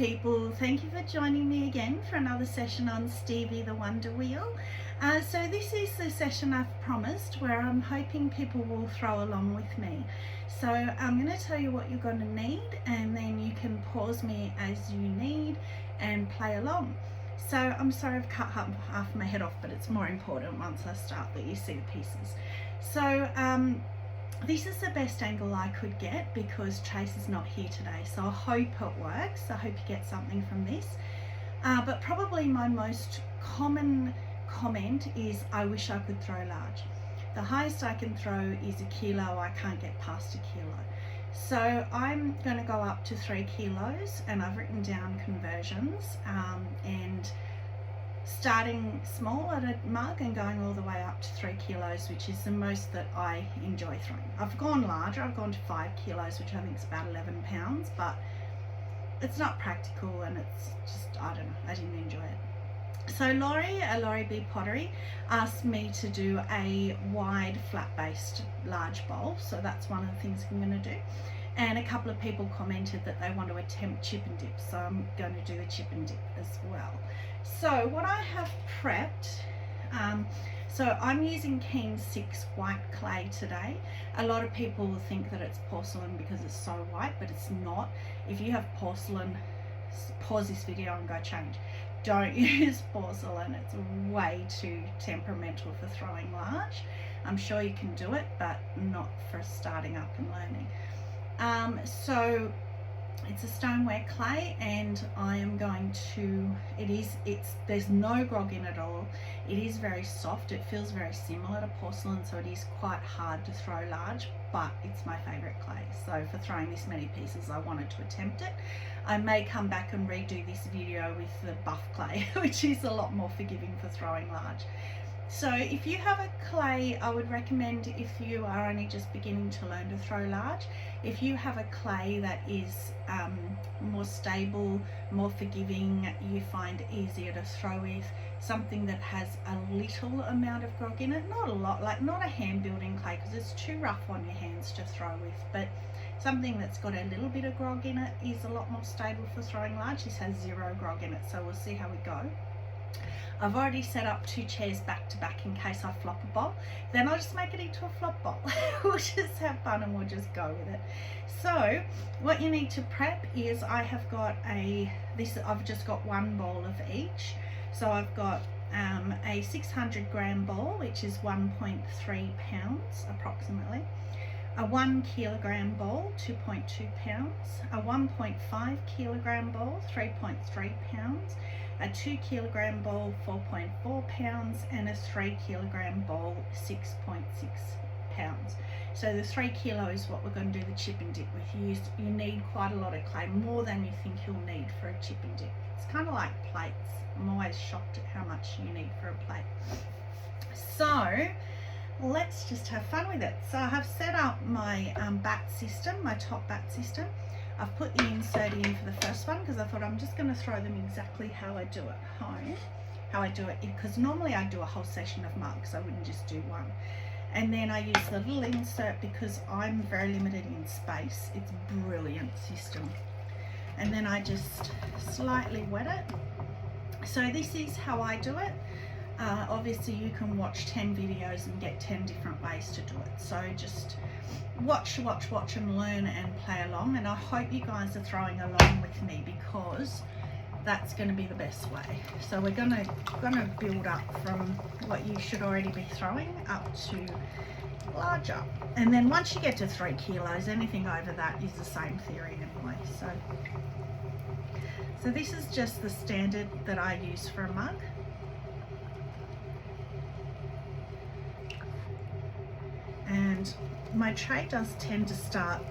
people, thank you for joining me again for another session on Stevie the Wonder Wheel. So this is the session I've promised where I'm hoping people will throw along with me. So I'm going to tell you what you're going to need, and then you can pause me as you need and play along. So I'm sorry I've cut half my head off, but it's more important once I start that you see the pieces. So this is the best angle I could get because Chase is not here today, so I hope it works. I hope you get something from this. But probably my most common comment is, I wish I could throw large. The highest I can throw is 1 kilo. I can't get past 1 kilo. So I'm going to go up to 3 kilos, and I've written down conversions and starting small at a mug and going all the way up to 3 kilos, which is the most that I enjoy throwing. I've gone larger, I've gone to 5 kilos, which I think is about 11 pounds, but it's not practical and it's just, I don't know, I didn't enjoy it. So Laurie B Pottery asked me to do a wide flat-based large bowl, so that's one of the things I'm going to do. And a couple of people commented that they want to attempt chip and dip, so I'm going to do a chip and dip as well. So what I have prepped, so I'm using Keen 6 white clay today. A lot of people will think that it's porcelain because it's so white, but it's not. If you have porcelain, pause this video and go change. Don't use porcelain, it's way too temperamental for throwing large. I'm sure you can do it, but not for starting up and learning. So it's a stoneware clay, and I am going to, there's no grog in it at all. It is very soft, it feels very similar to porcelain, so it is quite hard to throw large, but it's my favorite clay. So for throwing this many pieces, I wanted to attempt it. I may come back and redo this video with the buff clay, which is a lot more forgiving for throwing large. So if you have a clay, I would recommend, if you are only just beginning to learn to throw large, if you have a clay that is more stable, more forgiving, you find easier to throw with, something that has a little amount of grog in it, not a lot, like not a hand building clay because it's too rough on your hands to throw with, but something that's got a little bit of grog in it is a lot more stable for throwing large. This has 0 grog in it, so we'll see how we go. I've already set up 2 chairs back to back in case I flop a bowl. Then I'll just make it into a flop bowl. We'll just have fun and we'll just go with it. So what you need to prep is, I have got I've just got 1 bowl of each. So I've got a 600 gram bowl, which is 1.3 pounds approximately. A 1 kilogram bowl, 2.2 pounds. A 1.5 kilogram bowl, 3.3 pounds. A 2 kilogram bowl, 4.4 pounds, and a 3 kilogram bowl, 6.6 pounds. So the 3 kilos, what we're going to do the chip and dip with. You need quite a lot of clay, more than you think you'll need for a chip and dip. It's kind of like plates. I'm always shocked at how much you need for a plate. So let's just have fun with it. So I have set up my bat system, my top bat system. I've put the insert in for the first one because I thought I'm just going to throw them exactly how I do at home. How I do it, because normally I do a whole session of mugs, I wouldn't just do one. And then I use the little insert because I'm very limited in space. It's a brilliant system. And then I just slightly wet it. So this is how I do it. Obviously you can watch 10 videos and get 10 different ways to do it. So just watch and learn and play along, and I hope you guys are throwing along with me because that's going to be the best way. So we're gonna build up from what you should already be throwing up to larger, and then once you get to 3 kilos, anything over that is the same theory anyway. So this is just the standard that I use for a mug. And my tray does tend to start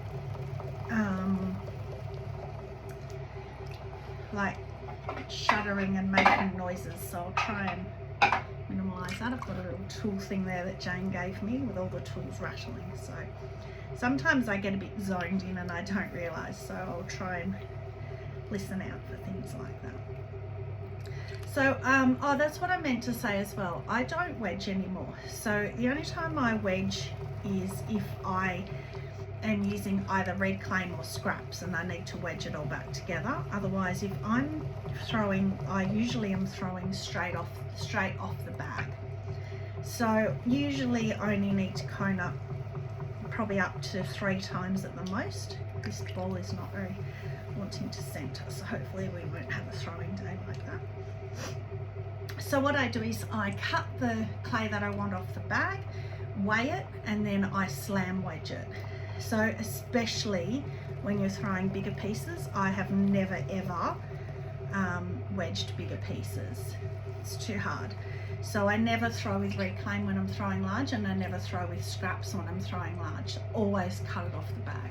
like shuddering and making noises, so I'll try and minimize that. I've got a little tool thing there that Jane gave me with all the tools rattling, so sometimes I get a bit zoned in and I don't realize, so I'll try and listen out for things like that. So, oh, that's what I meant to say as well. I don't wedge anymore. So the only time I wedge is if I am using either red clay or scraps, and I need to wedge it all back together. Otherwise, if I'm throwing, I usually am throwing straight off the bag. So usually only need to cone up probably up to 3 times at the most. This ball is not very wanting to center, so hopefully we won't have a throwing day like that. So what I do is I cut the clay that I want off the bag, weigh it, and then I slam wedge it. So especially when you're throwing bigger pieces, I have never ever wedged bigger pieces. It's too hard. So I never throw with reclaim when I'm throwing large, and I never throw with scraps when I'm throwing large. Always cut it off the bag.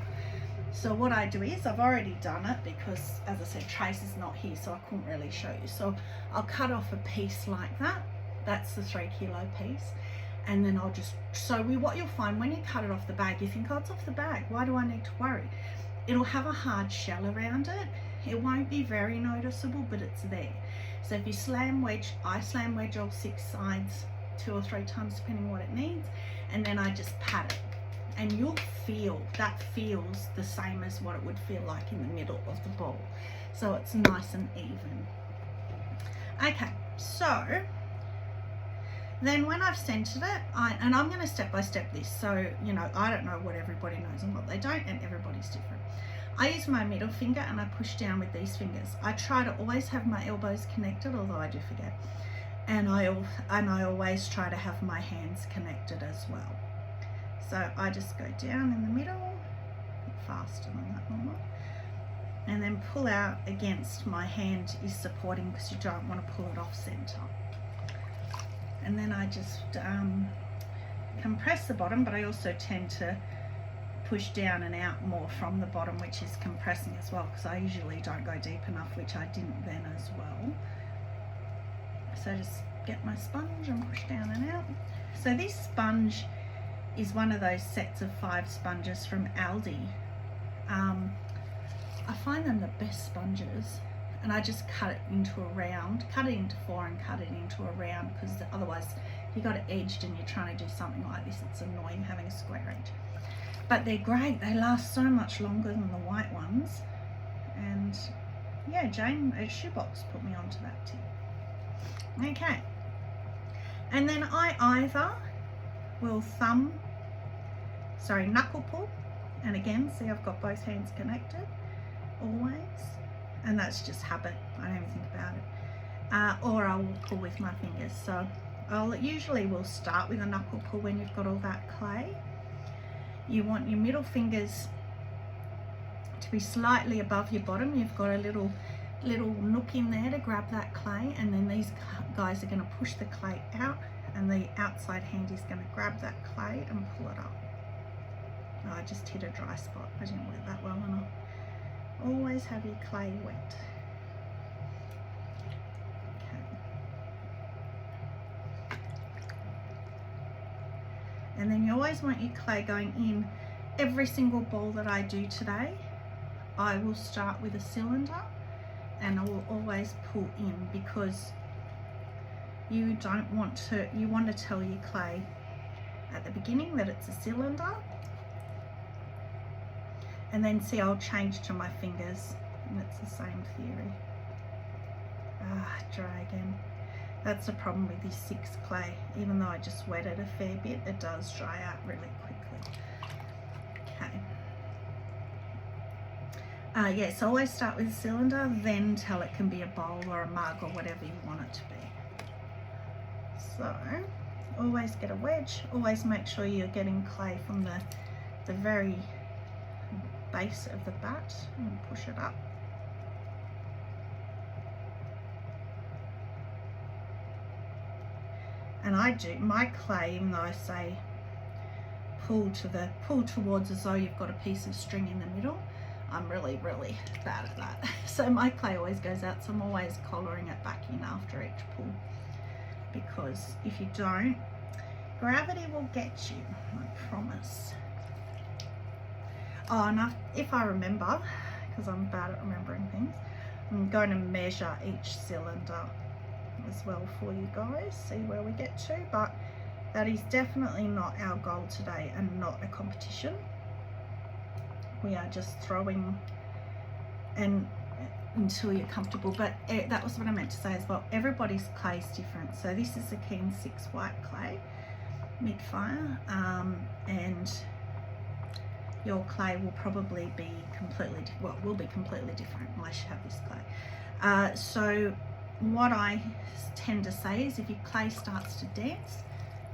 So what I do is, I've already done it because, as I said, Trace is not here, so I couldn't really show you. So I'll cut off a piece like that. That's the 3 kilo piece. And then I'll just, so what you'll find when you cut it off the bag, you think, oh, it's off the bag. Why do I need to worry? It'll have a hard shell around it. It won't be very noticeable, but it's there. So if you slam wedge, I slam wedge all 6 sides 2 or 3 times, depending what it needs. And then I just pat it. And you'll feel, that feels the same as what it would feel like in the middle of the ball. So it's nice and even. Okay, so then when I've centered it, and I'm going to step by step this, so, you know, I don't know what everybody knows and what they don't, and everybody's different. I use my middle finger and I push down with these fingers. I try to always have my elbows connected, although I do forget. And I always try to have my hands connected as well. So I just go down in the middle, a bit faster than that one, and then pull out against my hand is supporting, because you don't want to pull it off center. And then I just compress the bottom, but I also tend to push down and out more from the bottom, which is compressing as well, because I usually don't go deep enough, which I didn't then as well. So just get my sponge and push down and out. So this sponge is one of those sets of 5 sponges from Aldi. I find them the best sponges, and I just cut it into a round, cut it into 4 and cut it into a round, because otherwise you got it edged and you're trying to do something like this, it's annoying having a square edge. But they're great, they last so much longer than the white ones. And yeah, Jane at Shoebox put me onto that tip. Okay, and then I either will knuckle pull, and again, see, I've got both hands connected always, and that's just habit, I don't even think about it, or I will pull with my fingers. So I'll usually will start with a knuckle pull when you've got all that clay. You want your middle fingers to be slightly above your bottom. You've got a little nook in there to grab that clay, and then these guys are going to push the clay out, and the outside hand is going to grab that clay and pull it up. Oh, I just hit a dry spot. I didn't wet that well enough. Always have your clay wet. Okay. And then you always want your clay going in. Every single ball that I do today, I will start with a cylinder, and I will always pull in, because you don't want to, you want to tell your clay at the beginning that it's a cylinder. And then see, I'll change to my fingers, and it's the same theory. Dry again. That's the problem with this 6 clay. Even though I just wet it a fair bit, it does dry out really quickly. Okay. Yeah, so always start with a cylinder, then tell it can be a bowl or a mug or whatever you want it to be. So, always get a wedge. Always make sure you're getting clay from the very base of the bat, and push it up. And I do my clay, even though I say pull towards as though you've got a piece of string in the middle, I'm really bad at that. So my clay always goes out, so I'm always collaring it back in after each pull, because if you don't, gravity will get you, I promise. Oh, and if I remember, because I'm bad at remembering things, I'm going to measure each cylinder as well for you guys, see where we get to. But that is definitely not our goal today, and not a competition. we are just throwing and until you're comfortable. But that was what I meant to say as well. Everybody's clay is different. So this is a Keen 6 white clay, mid-fire, and your clay will probably be completely, well, will be completely different unless you have this clay. So what I tend to say is if your clay starts to dance,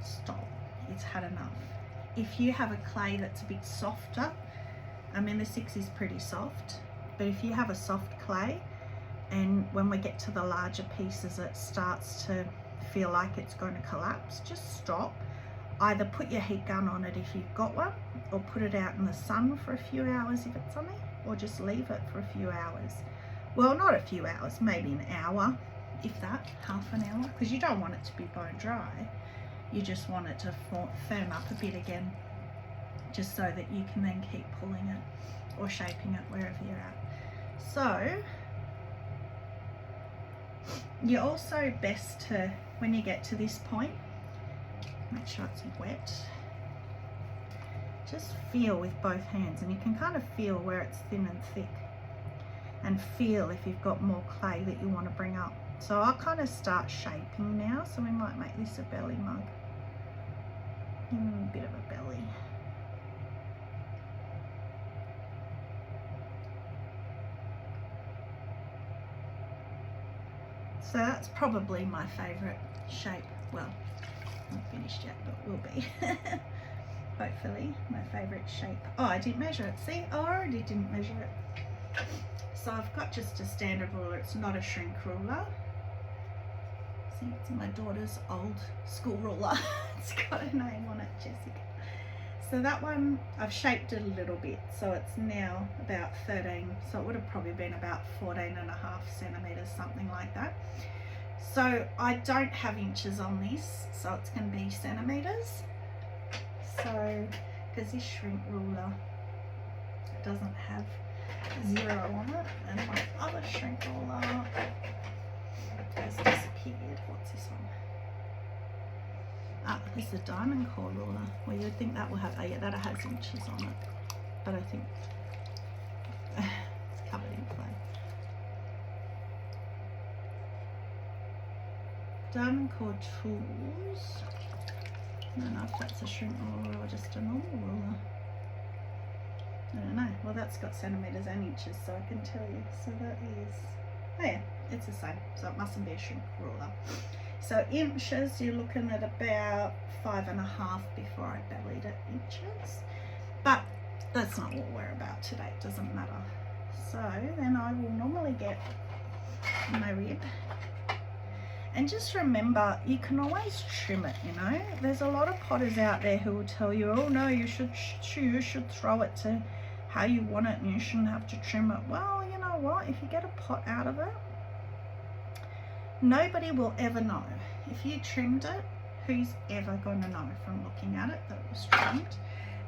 stop, it's had enough. If you have a clay that's a bit softer, I mean the 6 is pretty soft, but if you have a soft clay and when we get to the larger pieces it starts to feel like it's going to collapse, just stop. Either put your heat gun on it if you've got one, or put it out in the sun for a few hours if it's sunny, or just leave it for a few hours. Well, not a few hours, maybe an hour, if that, half an hour, because you don't want it to be bone dry. You just want it to firm up a bit again, just so that you can then keep pulling it or shaping it wherever you're at. So you're also best to, when you get to this point, make sure it's wet. Just feel with both hands, and you can kind of feel where it's thin and thick, and feel if you've got more clay that you want to bring up. So I'll kind of start shaping now, so we might make this a belly mug. A bit of a belly. So that's probably my favourite shape. Well, not finished yet, but will be. Hopefully, my favourite shape. Oh, I didn't measure it. See, I already didn't measure it. So I've got just a standard ruler. It's not a shrink ruler. See, it's my daughter's old school ruler. It's got a name on it, Jessica. So that one, I've shaped it a little bit. So it's now about 13. So it would have probably been about 14.5 centimetres, something like that. So I don't have inches on this, so it's going to be centimetres. So, because this shrink ruler doesn't have 0 on it, and my other shrink ruler has disappeared. What's this one? Ah, this is a diamond core ruler. Well, you'd think that will have, oh yeah, that has inches on it, but I think it's covered in clay. Diamond core tools. I don't know if that's a shrink ruler or just a normal ruler. I don't know. Well, that's got centimetres and inches, so I can tell you. So that is, oh yeah, it's the same. So it mustn't be a shrink ruler. So inches, you're looking at about 5.5 before I bellied it inches. But that's not what we're about today. It doesn't matter. So then I will normally get my rib. And just remember, you can always trim it, you know. There's a lot of potters out there who will tell you, oh no, you should throw it to how you want it and you shouldn't have to trim it. Well, you know what? If you get a pot out of it, nobody will ever know. If you trimmed it, who's ever going to know from looking at it that it was trimmed?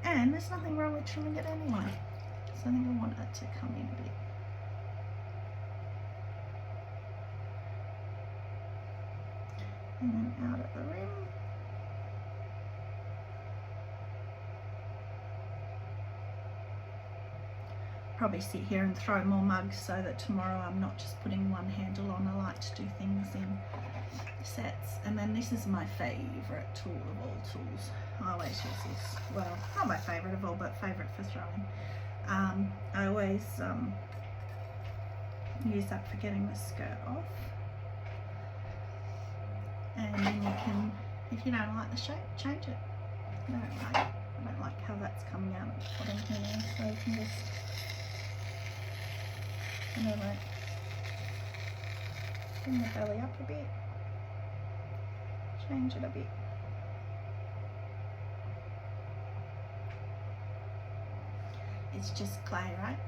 And there's nothing wrong with trimming it anyway. So I think I want it to come in a bit. And then out at the rim. Probably sit here and throw more mugs so that tomorrow I'm not just putting one handle on. I like to do things in sets. And then this is my favourite tool of all tools. I always use this. Well, not my favourite of all, but favourite for throwing. I always use that for getting the skirt off. And then you can, if you don't like the shape, change it. I don't like how that's coming out of the bottom here, so you can just, bring the belly up a bit, change it a bit. It's just clay, right?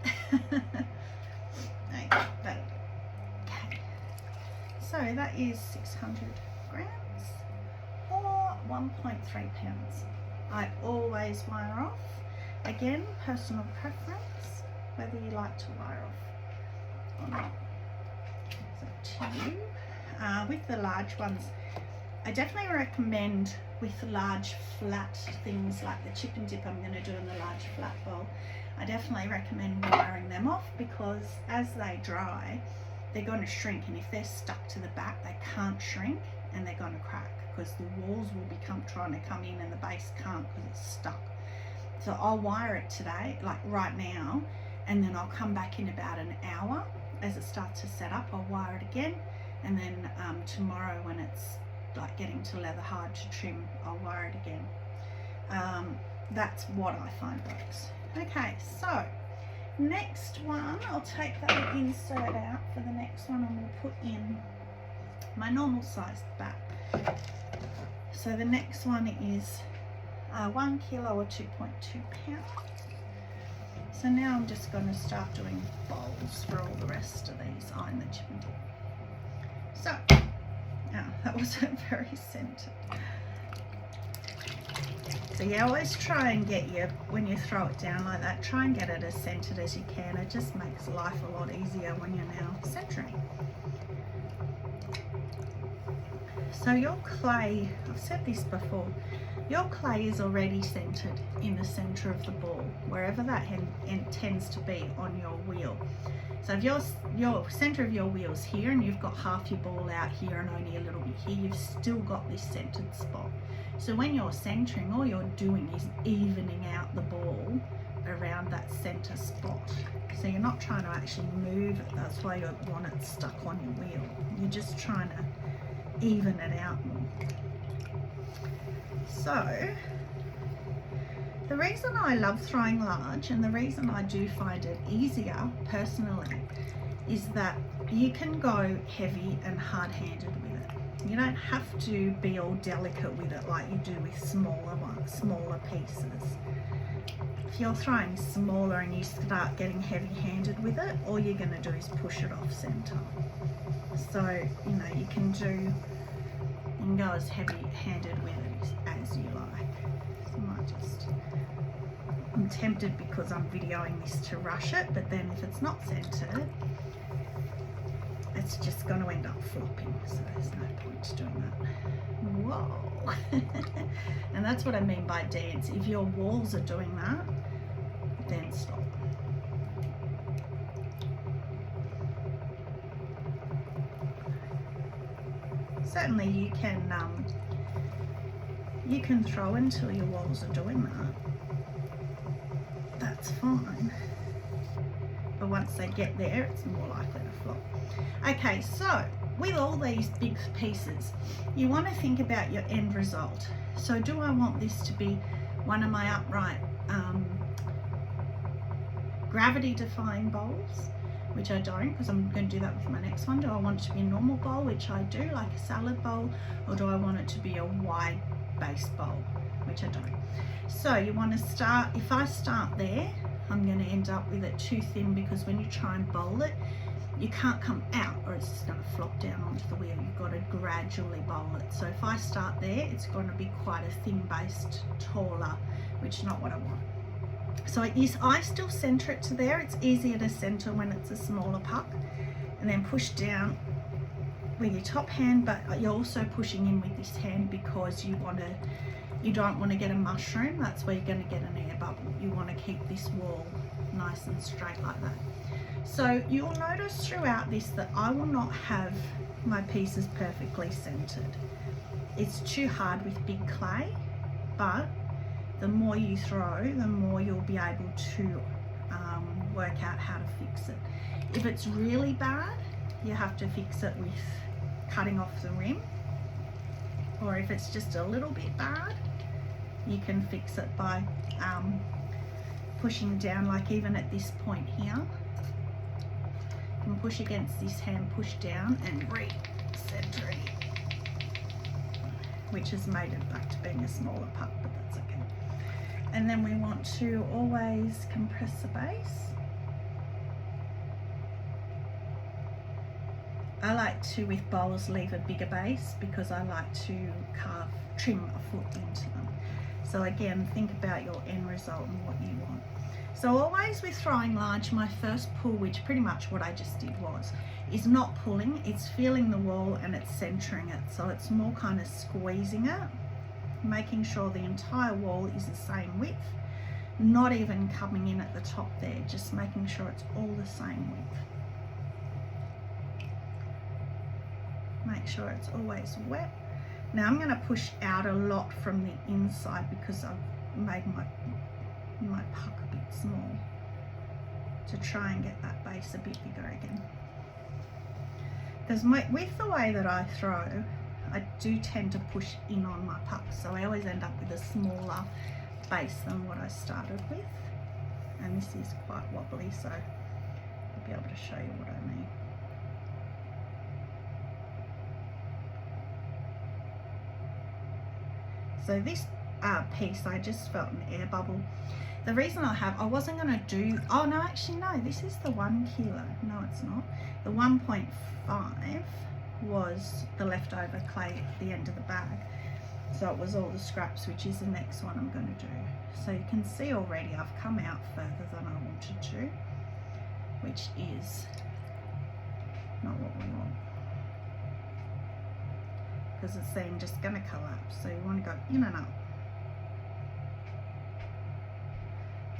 Okay. So that is 600 grams or 1.3 pounds. I always wire off. Again, personal preference, whether you like to wire off or not. It's up to you. With the large ones, I definitely recommend with large flat things like the chip and dip I'm going to do in the large flat bowl. I definitely recommend wiring them off, because as they dry, they're going to shrink, and if they're stuck to the back, they can't shrink and they're going to crack, because the walls will be trying to come in and the base can't because it's stuck. So I'll wire it today, like right now, and then I'll come back in about an hour as it starts to set up. I'll wire it again, and then tomorrow when it's like getting to leather hard to trim, I'll wire it again. That's what I find works. Okay, so next one, I'll take that insert out for the next one, and we'll put in my normal sized bat. So the next one is 1 kilo or 2.2 pounds. So now I'm just going to start doing bowls for all the rest of these iron the chip and dip. So, that wasn't very centered. So you always try and get when you throw it down like that, try and get it as centered as you can. It just makes life a lot easier when you're now centering. So your clay, I've said this before, your clay is already centered in the center of the ball, wherever that end tends to be on your wheel. So if your center of your wheel is here and you've got half your ball out here and only a little bit here, you've still got this centered spot. So when you're centering, all you're doing is evening out the ball around that center spot. So you're not trying to actually move it. That's why you want it stuck on your wheel. You're just trying to even it out more. So the reason I love throwing large, and the reason I do find it easier personally, is that you can go heavy and hard-handed with it. You don't have to be all delicate with it like you do with smaller pieces. If you're throwing smaller and you start getting heavy-handed with it, all you're going to do is push it off center. So, you know, you can go as heavy-handed with it as you like. So I might just, I'm tempted because I'm videoing this to rush it, but then if it's not centered, it's just going to end up flopping, so there's no point to doing that. Whoa. And that's what I mean by dance. If your walls are doing that, then stop. Certainly you can throw until your walls are doing that. That's fine. But once they get there, it's more likely to flop. Okay, so with all these big pieces, you want to think about your end result. So do I want this to be one of my upright gravity defying bowls, which I don't, because I'm going to do that with my next one? Do I want it to be a normal bowl, which I do, like a salad bowl, or do I want it to be a wide base bowl, which I don't? So you want to start, if I start there, I'm going to end up with it too thin, because when you try and bowl it, you can't come out or it's just going to flop down onto the wheel. You've got to gradually bowl it. So if I start there, it's going to be quite a thin based, taller, which is not what I want. So I still center it to there. It's easier to center when it's a smaller puck, and then push down with your top hand, but you're also pushing in with this hand because you don't want to get a mushroom. That's where you're going to get an air bubble. You want to keep this wall nice and straight like that. So you'll notice throughout this that I will not have my pieces perfectly centered. It's too hard with big clay, but the more you throw, the more you'll be able to work out how to fix it. If it's really bad, you have to fix it with cutting off the rim, or if it's just a little bit bad, you can fix it by pushing down, like even at this point here. You can push against this hand, push down and re-center it, which has made it back to being a smaller puck, but that's okay. And then we want to always compress the base. I like to, with bowls, leave a bigger base because I like to trim a foot into them. So again, think about your end result and what you want. So always with throwing large, my first pull, which pretty much what I just did was, is not pulling, it's feeling the wall and it's centering it. So it's more kind of squeezing it, making sure the entire wall is the same width, not even coming in at the top there, just making sure it's all the same width. Make sure it's always wet. Now I'm going to push out a lot from the inside because I've made my puck a bit small, to try and get that base a bit bigger again. Because with the way that I throw, I do tend to push in on my puck, so I always end up with a smaller base than what I started with. And this is quite wobbly, so I'll be able to show you what I mean. So this piece, I just felt an air bubble. The reason I wasn't going to do, oh no, actually no, this is the 1 kilo. No, it's not. The 1.5 was the leftover clay at the end of the bag. So it was all the scraps, which is the next one I'm going to do. So you can see already I've come out further than I wanted to, which is not what we want, because it's then just going to collapse. So you want to go in and up.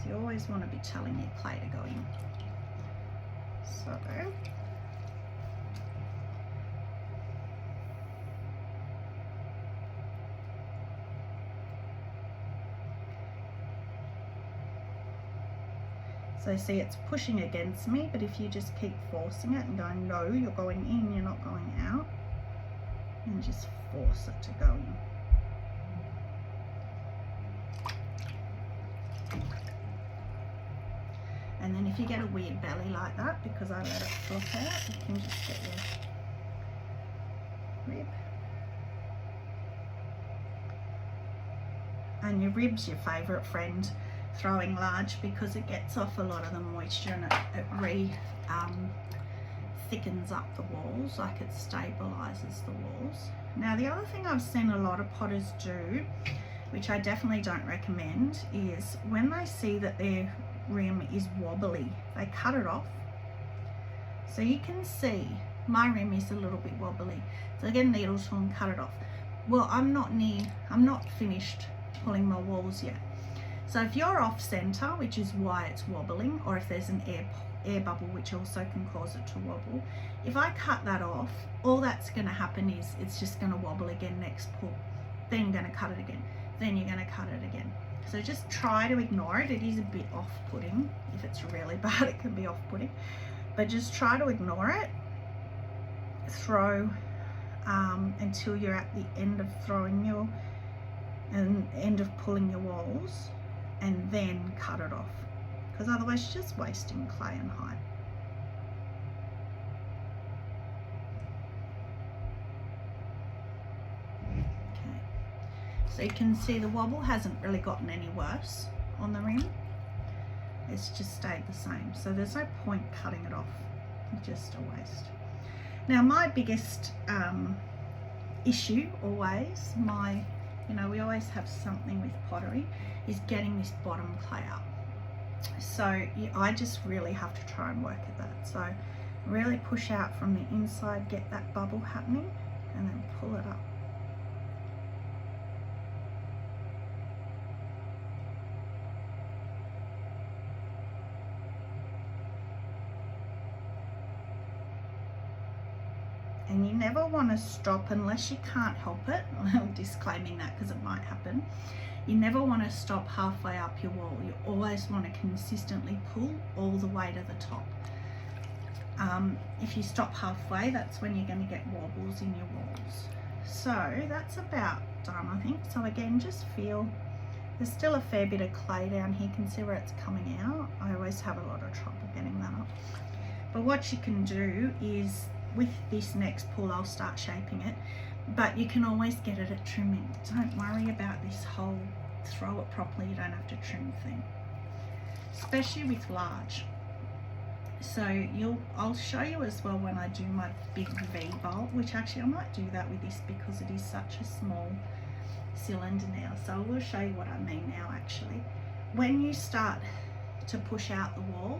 So you always want to be telling your clay to go in. So see, it's pushing against me, but if you just keep forcing it and going, no, you're going in, you're not going out, and just force it to go in. And then if you get a weird belly like that, because I let it flop out, you can just get your rib. And your rib's your favourite friend, throwing large, because it gets off a lot of the moisture and it thickens up the walls, like it stabilises the walls. Now the other thing I've seen a lot of potters do, which I definitely don't recommend, is when they see that their rim is wobbly, they cut it off. So you can see my rim is a little bit wobbly, so I get a needle tool and cut it off. Well, I'm not finished pulling my walls yet. So if you're off center, which is why it's wobbling, or if there's an air bubble, which also can cause it to wobble, if I cut that off, all that's going to happen is it's just going to wobble again next pull. Then you're going to cut it again. Then you're going to cut it again. So just try to ignore it. It is a bit off-putting. If it's really bad, it can be off-putting. But just try to ignore it. Throw until you're at the end of throwing your, and end of pulling your walls, and then cut it off, because otherwise you're just wasting clay and height. Okay, so you can see the wobble hasn't really gotten any worse on the rim. It's just stayed the same, so there's no point cutting it off, it's just a waste. Now my biggest issue always, we always have something with pottery, is getting this bottom clay up. So I just really have to try and work at that. So really push out from the inside, get that bubble happening, and then pull it up. And you never want to stop unless you can't help it. I'm disclaiming that because it might happen. You never want to stop halfway up your wall. You always want to consistently pull all the way to the top. If you stop halfway, that's when you're going to get wobbles in your walls. So that's about done, I think. So again, just feel there's still a fair bit of clay down here. You can see where it's coming out. I always have a lot of trouble getting that up. But what you can do is, with this next pull, I'll start shaping it, but you can always get it at trimming. Don't worry about this whole throw it properly, you don't have to trim thing, especially with large. So I'll show you as well when I do my big V bolt, which actually I might do that with this because it is such a small cylinder now. So I will show you what I mean now. Actually, when you start to push out the wall,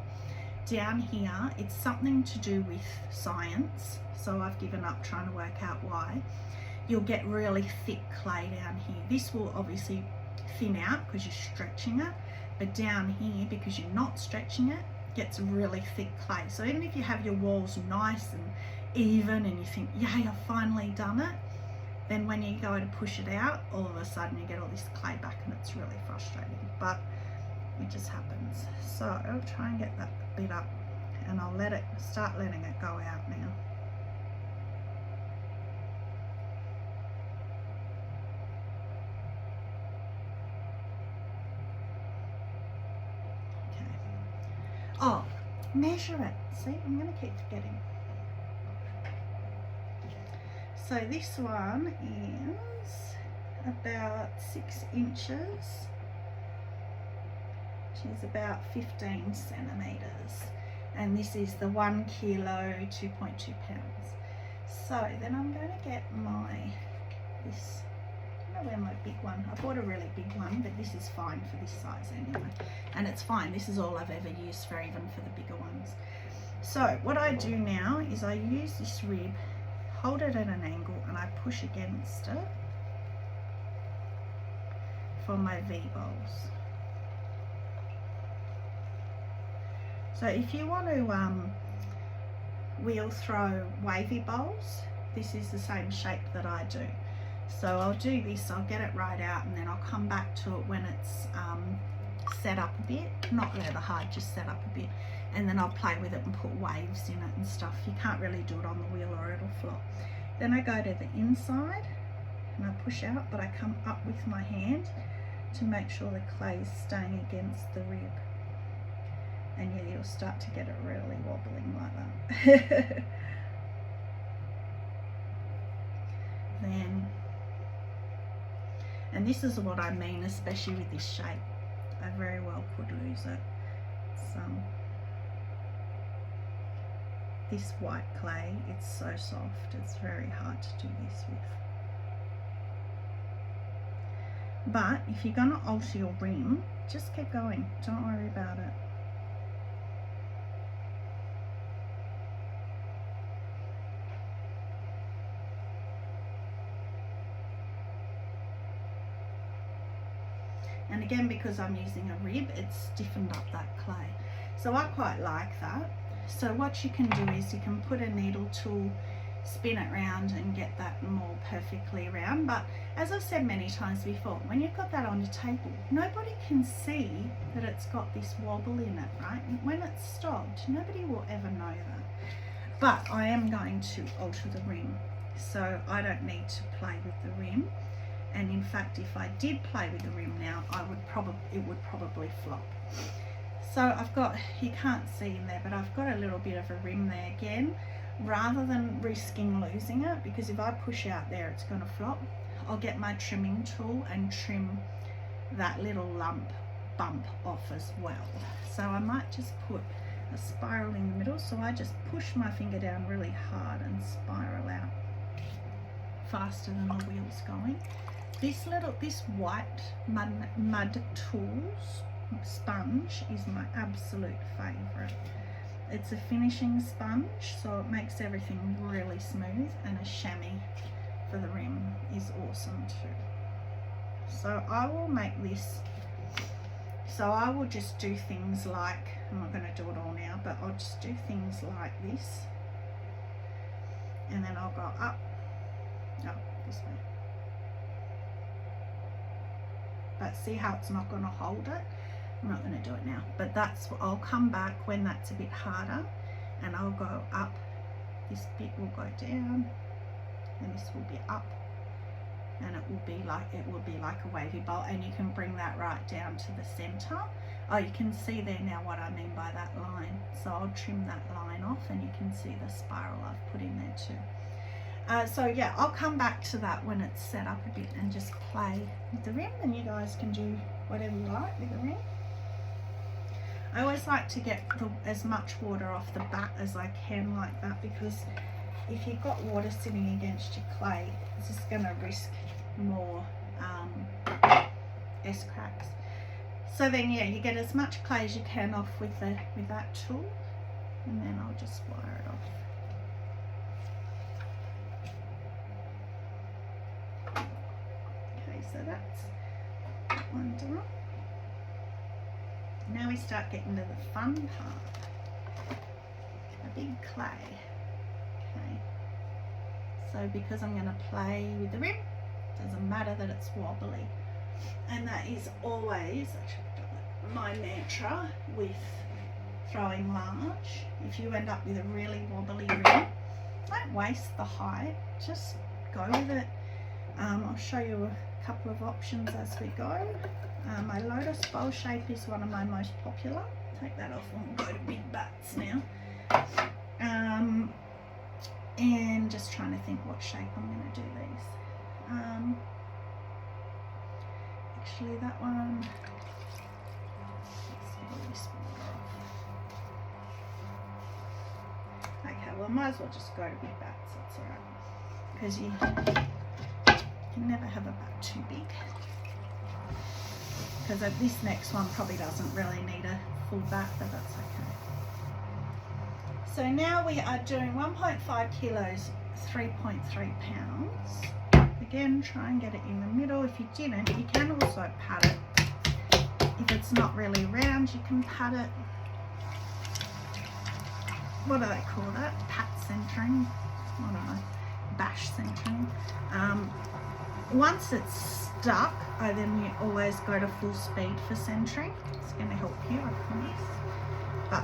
down here, it's something to do with science, so I've given up trying to work out why. You'll get really thick clay down here. This will obviously thin out because you're stretching it, but down here, because you're not stretching it, gets really thick clay. So even if you have your walls nice and even and you think, yeah, you've finally done it, then when you go to push it out, all of a sudden you get all this clay back, and it's really frustrating, but it just happens. So I'll try and get that bit up, and I'll start letting it go out now. Okay. Oh, measure it. See, I'm going to keep forgetting. So this one is about 6 inches, which is about 15 centimeters. And this is the 1 kilo, 2.2 pounds. So then I'm going to get this, I don't know where my big one, I bought a really big one, but this is fine for this size anyway. And it's fine, this is all I've ever used for even for the bigger ones. So what I do now is I use this rib, hold it at an angle, and I push against it for my V-bowls. So if you want to wheel throw wavy bowls, this is the same shape that I do. So I'll do this, I'll get it right out, and then I'll come back to it when it's set up a bit, not rather hard, just set up a bit, and then I'll play with it and put waves in it and stuff. You can't really do it on the wheel or it'll flop. Then I go to the inside and I push out, but I come up with my hand to make sure the clay is staying against the rib. And yeah, you'll start to get it really wobbling like that. Then, and this is what I mean, especially with this shape. I very well could lose it. This white clay, it's so soft, it's very hard to do this with. But if you're going to alter your rim, just keep going, don't worry about it. And again, because I'm using a rib, it's stiffened up that clay. So I quite like that. So what you can do is you can put a needle tool, spin it round and get that more perfectly round. But as I've said many times before, when you've got that on your table, nobody can see that it's got this wobble in it, right? And when it's stopped, nobody will ever know that. But I am going to alter the rim, so I don't need to play with the rim. And in fact, if I did play with the rim now, it would probably flop. So I've got, you can't see in there, but I've got a little bit of a rim there again. Rather than risking losing it, because if I push out there, it's going to flop, I'll get my trimming tool and trim that little bump off as well. So I might just put a spiral in the middle. So I just push my finger down really hard and spiral out faster than the wheel's going. This white mud tools sponge is my absolute favourite. It's a finishing sponge, so it makes everything really smooth, and a chamois for the rim is awesome too. So I will make this, so I will just do things like, I'm not going to do it all now, but I'll just do things like this, and then I'll go up this way. But see how it's not going to hold it? I'm not going to do it now, but I'll come back when that's a bit harder, and I'll go up. This bit will go down, and this will be up, and it will be like a wavy bowl, and you can bring that right down to the center. Oh, you can see there now what I mean by that line. So I'll trim that line off, and you can see the spiral I've put in there too. So yeah, I'll come back to that when it's set up a bit and just play with the rim, and you guys can do whatever you like with the rim. I always like to get as much water off the back as I can like that, because if you've got water sitting against your clay, it's just going to risk more S-cracks. So then yeah, you get as much clay as you can off with that tool, and then I'll just wire it off. So that's that one done. Now we start getting to the fun part, a big clay. Okay, so because I'm going to play with the rim, it doesn't matter that it's wobbly, and that is always my mantra with throwing large. If you end up with a really wobbly rim, don't waste the height, just go with it. I'll show you a couple of options as we go. My lotus bowl shape is one of my most popular. Take that off and we'll go to big bats now. And just trying to think what shape I'm going to do these. Actually that one, let's pull this border off. Okay, well I might as well just go to big bats, that's alright. Because you can never have a bat too big. Because this next one probably doesn't really need a full bat, but that's okay. So now we are doing 1.5 kilos, 3.3 pounds. Again, try and get it in the middle. If you didn't, you can also pat it. If it's not really round, you can pat it. What do they call that? Pat centering? I don't know. Bash centering. Once it's stuck, I then always go to full speed for centering. It's going to help you, I promise. But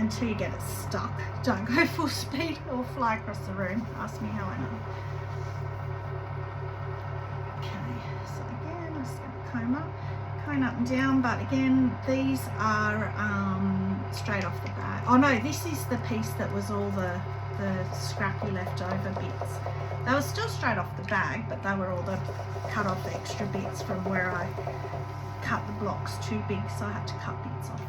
until you get it stuck, don't go full speed or fly across the room. Ask me how I know. Okay, so again, I'm just going to comb up and down. But again, these are straight off the bag. Oh no, this is the piece that was all the scrappy leftover bits. They were still straight off the bag, but they were all the cut off extra bits from where I cut the blocks too big, so I had to cut bits off them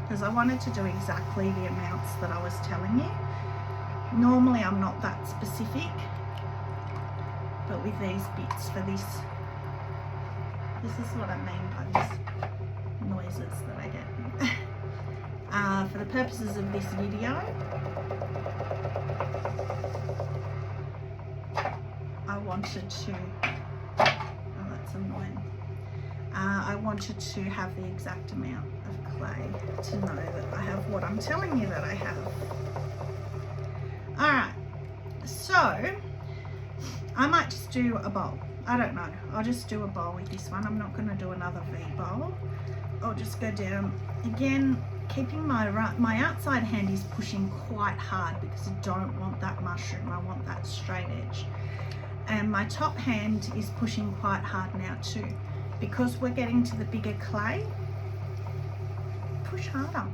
because I wanted to do exactly the amounts that I was telling you. Normally I'm not that specific, but with these bits for this is what I mean by these noises that I get. For the purposes of this video, I wanted to, oh that's annoying, I wanted to have the exact amount of clay to know that I have what I'm telling you that I have. Alright, so I might just do a bowl. I don't know, I'll just do a bowl with this one. I'm not going to do another V bowl. I'll just go down again, keeping my outside hand is pushing quite hard because I don't want that mushroom, I want that straight edge. And my top hand is pushing quite hard now too. Because we're getting to the bigger clay, push harder.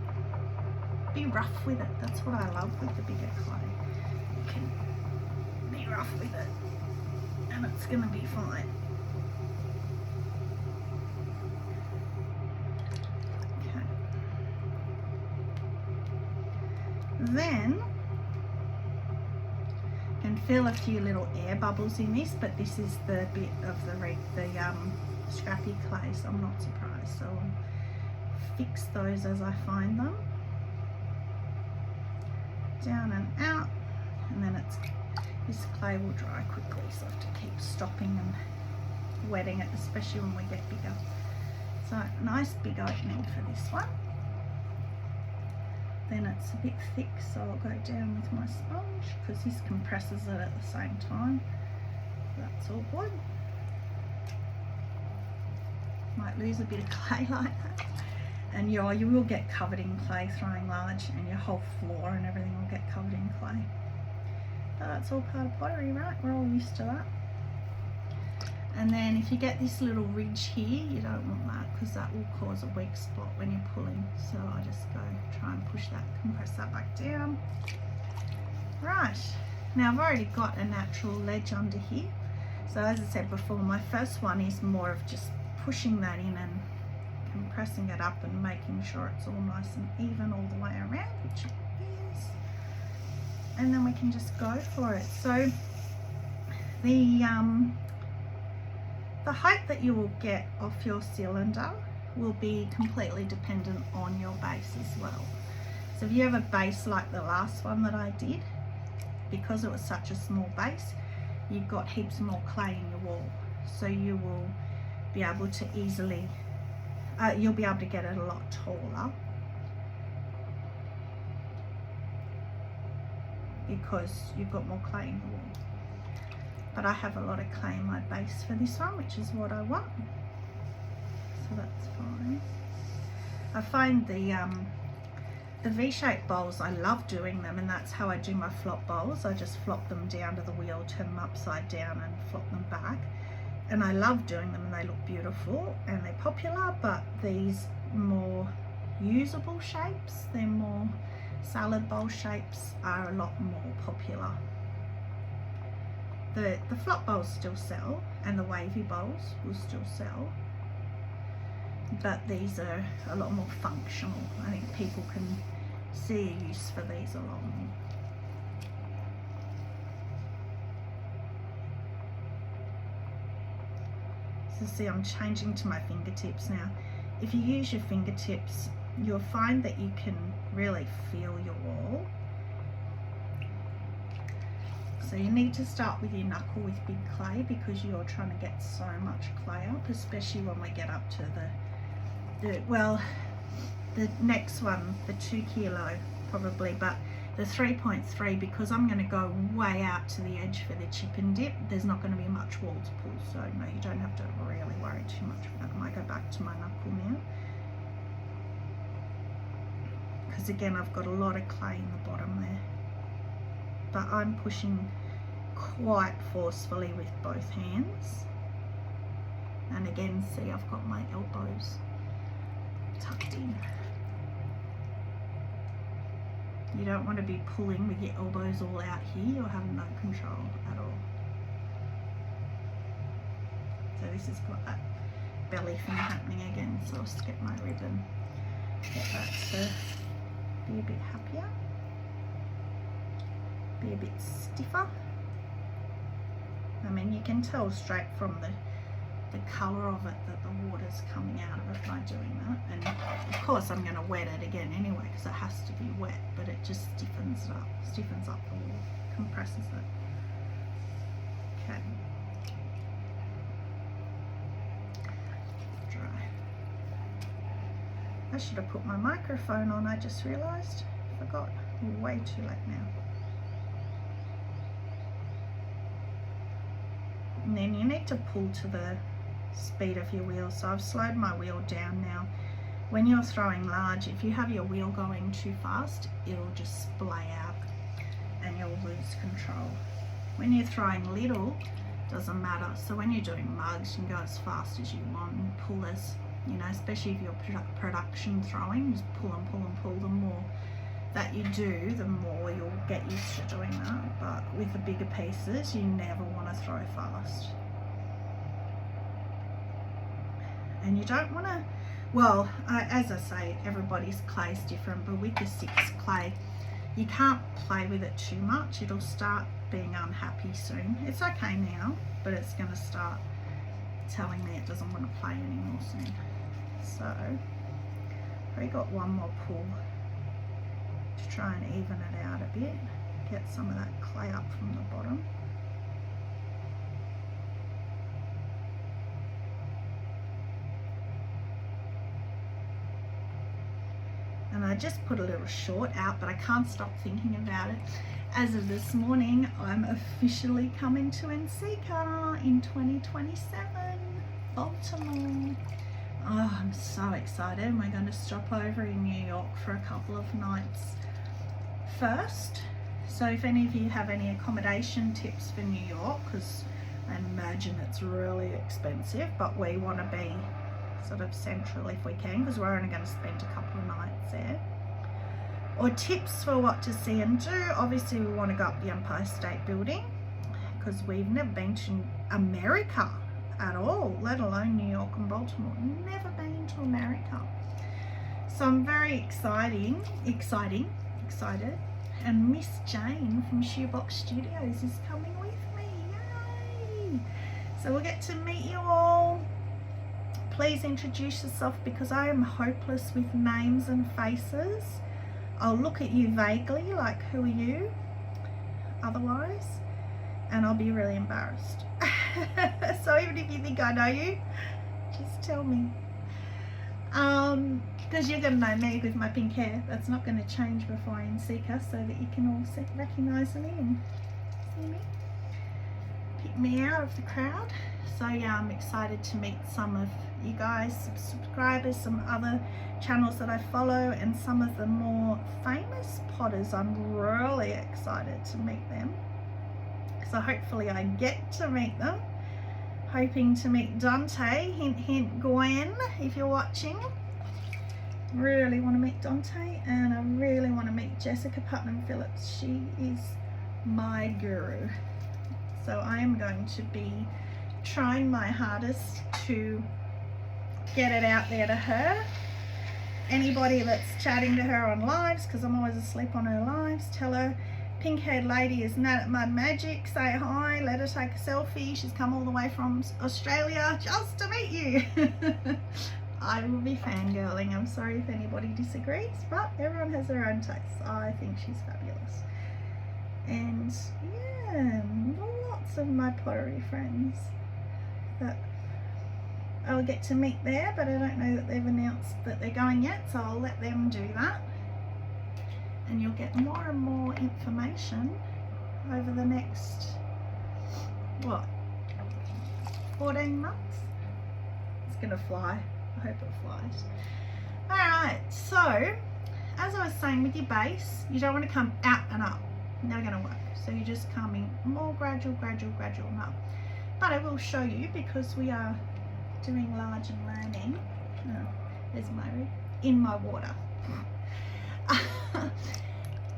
Be rough with it. That's what I love with the bigger clay. You can be rough with it and it's going to be fine. Okay. Then can feel a few little air bubbles in this, but this is the bit of the scrappy clay, so I'm not surprised. So I'll fix those as I find them. Down and out, and then this clay will dry quickly, so I have to keep stopping and wetting it, especially when we get bigger. So nice big opening for this one. Then it's a bit thick, so I'll go down with my sponge because this compresses it at the same time. That's all good. Might lose a bit of clay like that, and you will get covered in clay throwing large, and your whole floor and everything will get covered in clay. But that's all part of pottery, right? We're all used to that. And then if you get this little ridge here, you don't want that because that will cause a weak spot when you're pulling. So I just go try and push that, compress that back down. Right, now I've already got a natural ledge under here. So as I said before, my first one is more of just pushing that in and compressing it up and making sure it's all nice and even all the way around, which it is. And then we can just go for it. So the height that you will get off your cylinder will be completely dependent on your base as well. So if you have a base like the last one that I did, because it was such a small base, you've got heaps more clay in your wall. So you will be able to easily you'll be able to get it a lot taller because you've got more clay in the wall. But I have a lot of clay in my base for this one, which is what I want, so that's fine. I find the V-shaped bowls, I love doing them, and that's how I do my flop bowls. I just flop them down to the wheel, turn them upside down and flop them back. And I love doing them, and they look beautiful and they're popular. But these more usable shapes, they're more salad bowl shapes, are a lot more popular. The flop bowls still sell, and the wavy bowls will still sell, but these are a lot more functional. I think people can see a use for these a lot more. So see, I'm changing to my fingertips now. If you use your fingertips, you'll find that you can really feel your wall. So you need to start with your knuckle with big clay, because you're trying to get so much clay up, especially when we get up to the next one, the 2 kilo probably, but the 3.3, because I'm going to go way out to the edge for the chip and dip, there's not going to be much wall to pull, so no, you don't have to really worry too much about it. I might go back to my knuckle now, because again I've got a lot of clay in the bottom there, but I'm pushing quite forcefully with both hands. And again, see, I've got my elbows tucked in. You don't want to be pulling with your elbows all out here. You'll have no control at all. So this has got that belly thing happening again, so I'll just get my ribbon, get that to be a bit happier, be a bit stiffer. I mean, you can tell straight from the colour of it that the water's coming out of it by doing that. And of course I'm going to wet it again anyway, because it has to be wet, but it just stiffens up the wall, compresses it. Okay. Dry. I should have put my microphone on, I just realised. Forgot. Way too late now. And then you need to pull to the speed of your wheel. So I've slowed my wheel down now. When you're throwing large, if you have your wheel going too fast, it'll just splay out and you'll lose control. When you're throwing little, doesn't matter. So when you're doing mugs, you can go as fast as you want and pull as, you know, especially if you're production throwing, just pull and pull and pull. The more that you do, the more you'll get used to doing that. But with the bigger pieces, you never want to throw fast. And you don't want to, well, as I say, everybody's clay is different, but with the 6 clay, you can't play with it too much. It'll start being unhappy soon. It's okay now, but it's going to start telling me it doesn't want to play anymore soon. So we got one more pull to try and even it out a bit, get some of that clay up from the bottom. And I just put a little short out, but I can't stop thinking about it. As of this morning, I'm officially coming to NCCA in 2027, Baltimore. Oh, I'm so excited. We're going to stop over in New York for a couple of nights first. So if any of you have any accommodation tips for New York, because I imagine it's really expensive, but we want to be sort of central if we can, because we're only going to spend a couple of nights there. Or tips for what to see and do. Obviously we want to go up the Empire State Building, because we've never been to America at all, let alone New York and Baltimore. Never been to America. So I'm very excited. And Miss Jane from Shoebox Studios is coming with me. Yay! So we'll get to meet you all. Please introduce yourself, because I am hopeless with names and faces. I'll look at you vaguely, like, who are you? Otherwise, and I'll be really embarrassed. So even if you think I know you, just tell me. Because you're going to know me with my pink hair. That's not going to change before I seek us, so that you can all recognise me and see me. Pick me out of the crowd. So yeah, I'm excited to meet some of you guys, some subscribers, some other channels that I follow, and some of the more famous potters. I'm really excited to meet them. So hopefully I get to meet them. Hoping to meet Dante, hint hint Gwen, if you're watching. Really want to meet Dante, and I really want to meet Jessica Putnam Phillips. She is my guru. So I am going to be trying my hardest to get it out there to her. Anybody that's chatting to her on lives, because I'm always asleep on her lives, tell her pink-haired lady is Nat at Mud Magic. Say hi, let her take a selfie. She's come all the way from Australia just to meet you. I will be fangirling. I'm sorry if anybody disagrees, but everyone has their own tastes. I think she's fabulous. And yeah, lots of my pottery friends that I'll get to meet there, but I don't know that they've announced that they're going yet, so I'll let them do that. And you'll get more and more information over the next, what, 14 months? It's gonna fly. I hope it flies. Alright, so as I was saying, with your base, you don't want to come out and up. Never gonna work. So you're just coming more gradual and up. But I will show you, because we are doing large and learning. Oh, there's my in my water.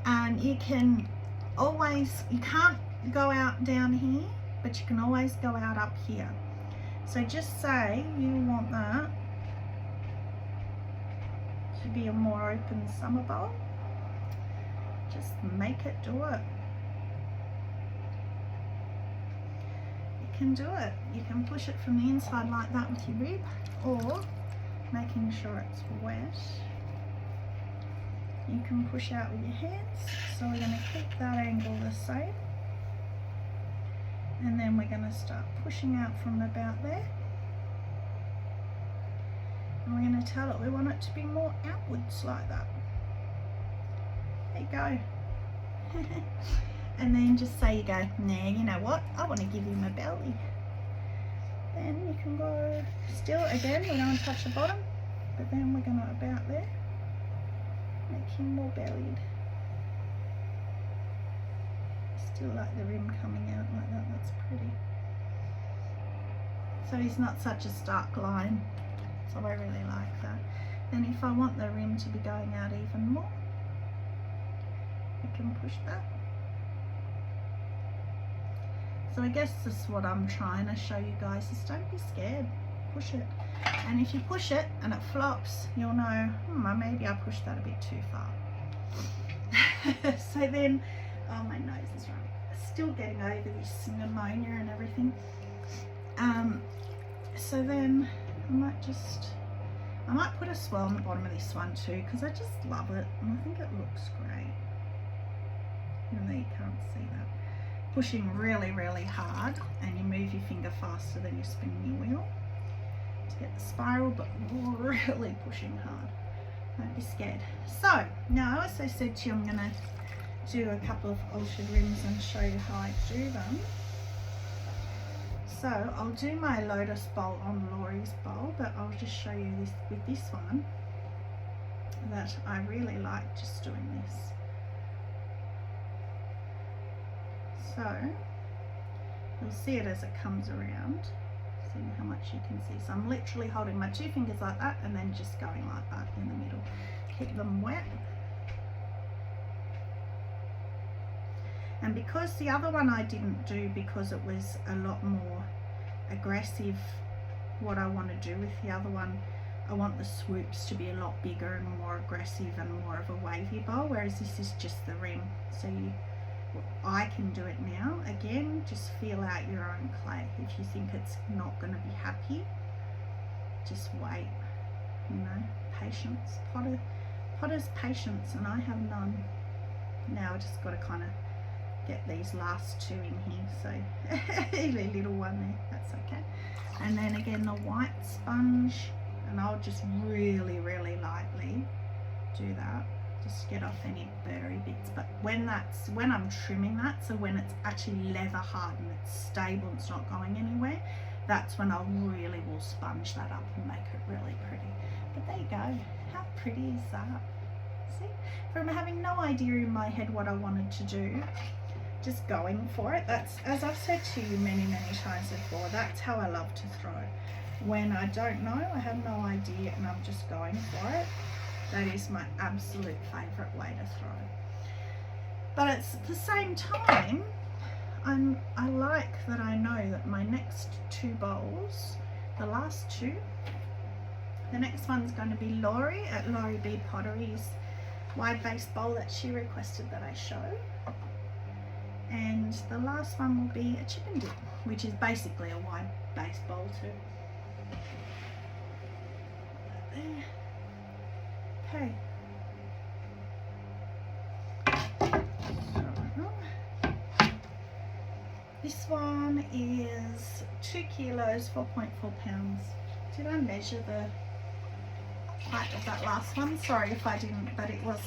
And you can always, you can't go out down here, but you can always go out up here. So just say you want that to be a more open summer bowl. Just make it do it. You can do it. You can push it from the inside like that with your rib, or making sure it's wet. You can push out with your hands. So we're going to keep that angle the same. And then we're going to start pushing out from about there. And we're going to tell it we want it to be more outwards like that. There you go. And then just say you go, nah, you know what? I want to give you my belly. Then you can go still again. We don't touch the bottom, but then we're going to about there. Make him more bellied. Still like the rim coming out like that, that's pretty. So he's not such a stark line, so I really like that. And if I want the rim to be going out even more, I can push that. So I guess this is what I'm trying to show you guys, is don't be scared, push it. And if you push it and it flops, you'll know, maybe I pushed that a bit too far. So then, oh, my nose is running. Still getting over this pneumonia and everything. So then I might put a swirl on the bottom of this one too, because I just love it and I think it looks great. Even though you can't see that. Pushing really, really hard, and you move your finger faster than you're spinning your wheel to get the spiral, but really pushing hard. Don't be scared. So now I also said to you I'm going to do a couple of altered rims and show you how I do them. So I'll do my lotus bowl on Laurie's bowl, but I'll just show you this with this one, that I really like just doing this. So you'll see it as it comes around, seeing how much you can see. So I'm literally holding my two fingers like that and then just going like that in the middle. Keep them wet. And because the other one I didn't do, because it was a lot more aggressive, what I want to do with the other one, I want the swoops to be a lot bigger and more aggressive and more of a wavy bowl, whereas this is just the rim. So I can do it now. Again, just feel out your own clay. If you think it's not going to be happy, just wait. You know, patience. Potter's patience, and I have none. Now I just got to kind of get these last two in here. So a little one there, that's okay. And then again the white sponge, and I'll just really lightly do that, just get off any burry bits. But when I'm trimming that, so when it's actually leather hard and it's stable, it's not going anywhere, that's when I really will sponge that up and make it really pretty. But there you go. How pretty is that? See? From having no idea in my head what I wanted to do, just going for it. That's, as I've said to you many times before, that's how I love to throw. When I don't know, I have no idea, and I'm just going for it. That is my absolute favourite way to throw. But at the same time, I like that I know that my next 2 bowls, the last 2, the next one's going to be Laurie at Laurie B Pottery's wide base bowl that she requested that I show. And the last one will be a chip and dip, which is basically a wide base bowl too. Okay. This one is 2 kilos, 4.4 pounds. Did I measure the height of that last one? Sorry if I didn't, but it was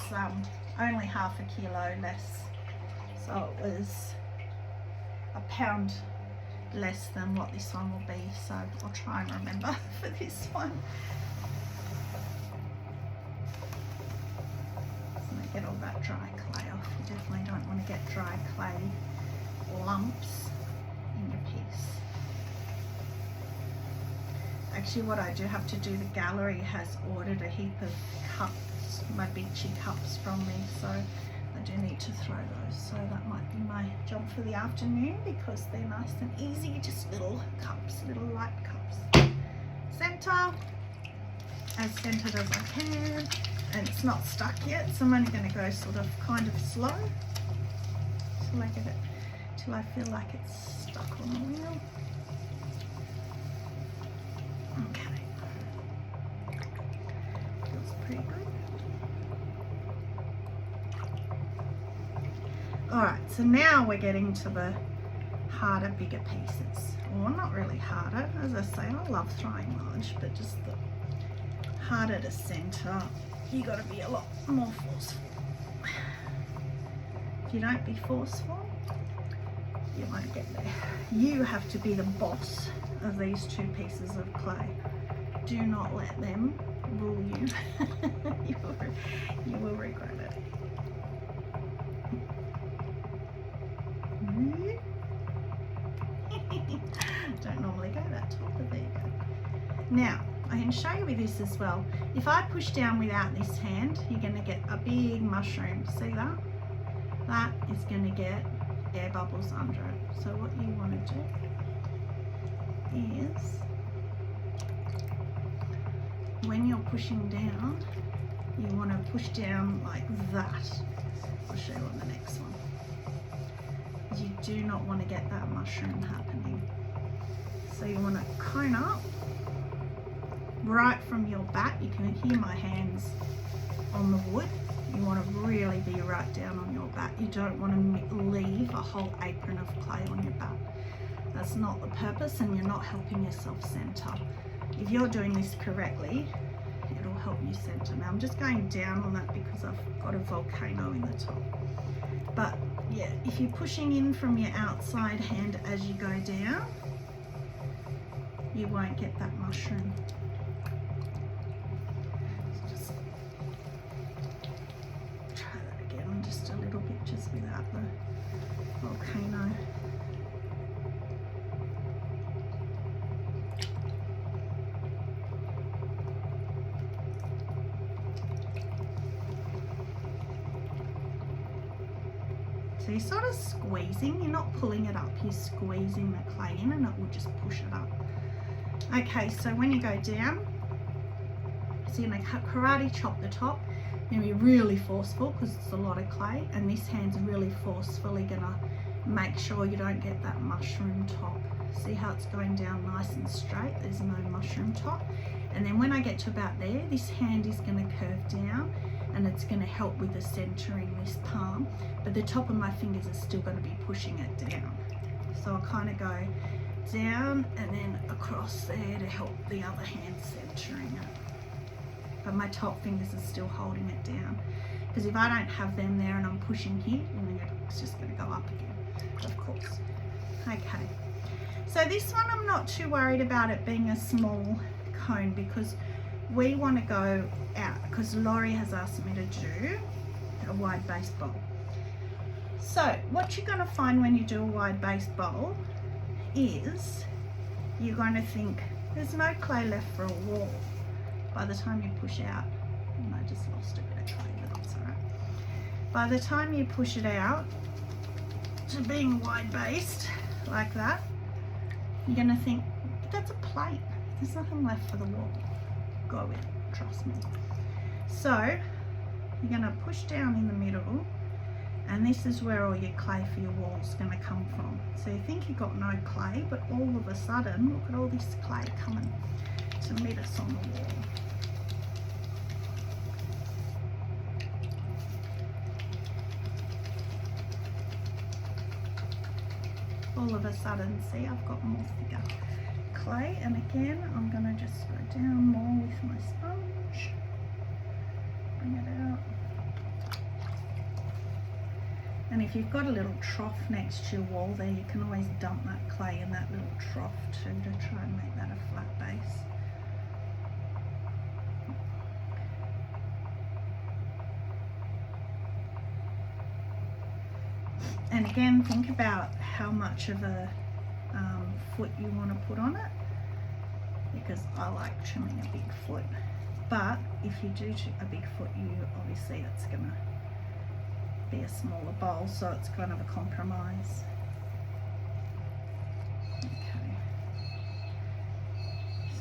only half a kilo less. So it was a pound less than what this one will be. So I'll try and remember for this one. So get all that dry clay off. You definitely don't want to get dry clay lumps in your piece. Actually, what I do have to do, the gallery has ordered a heap of cups, my Beachy cups from me, so I do need to throw those. So that might be my job for the afternoon, because they're nice and easy, just little cups, little light cups. Centre, as centered as I can, and it's not stuck yet, so I'm only going to go sort of kind of slow till I get it, till I feel like it's stuck on the wheel. Okay, feels pretty good. Alright, so now we're getting to the harder, bigger pieces. Well, not really harder, as I say, I love throwing large, but just the harder to centre. You got to be a lot more forceful. If you don't be forceful, you won't get there. You have to be the boss of these 2 pieces of clay. Do not let them rule you. You will regret it. Don't normally go that tall, but there you go. Now, I can show you with this as well. If I push down without this hand, you're going to get a big mushroom. See that? That is going to get air bubbles under it. So what you want to do is, when you're pushing down, you want to push down like that. I'll show you on the next one. You do not want to get that mushroom happening. So you want to cone up right from your bat. You can hear my hands on the wood. You want to really be right down on your bat. You don't want to leave a whole apron of clay on your bat. That's not the purpose, and you're not helping yourself center. If you're doing this correctly, it'll help you center. Now I'm just going down on that because I've got a volcano in the top. But yeah, if you're pushing in from your outside hand as you go down, you won't get that mushroom. So just try that again, just a little bit, just without the volcano. So you're sort of squeezing, you're not pulling it up, you're squeezing the clay in, and it will just push it up. Okay, so when you go down, so you're going to karate chop the top. You're going to be really forceful because it's a lot of clay, and this hand's really forcefully going to make sure you don't get that mushroom top. See how it's going down nice and straight, there's no mushroom top. And then when I get to about there, this hand is going to curve down, and it's going to help with the centering this palm, but the top of my fingers is still going to be pushing it down. So I'll kind of go down and then across there to help the other hand centering it. But my top fingers are still holding it down, because if I don't have them there and I'm pushing here, then it's just going to go up again, of course. Okay, so this one I'm not too worried about it being a small cone, because we want to go out, because Laurie has asked me to do a wide base bowl. So what you're going to find when you do a wide base bowl is you're going to think there's no clay left for a wall by the time you push out. And I just lost a bit of clay, but that's all right. By the time you push it out to being wide based like that, you're going to think, that's a plate, there's nothing left for the wall. Go with it, trust me. So you're going to push down in the middle, and this is where all your clay for your wall is going to come from. So you think you've got no clay, but all of a sudden, look at all this clay coming to meet us on the wall. All of a sudden, see, I've got more thicker clay, and again, I'm going to just go down more with my sponge, bring it out. And if you've got a little trough next to your wall there, you can always dump that clay in that little trough too, to try and make that a flat base. And again, think about how much of a foot you want to put on it, because I like trimming a big foot. But if you do a big foot, obviously it's going to be a smaller bowl, so it's kind of a compromise. Okay,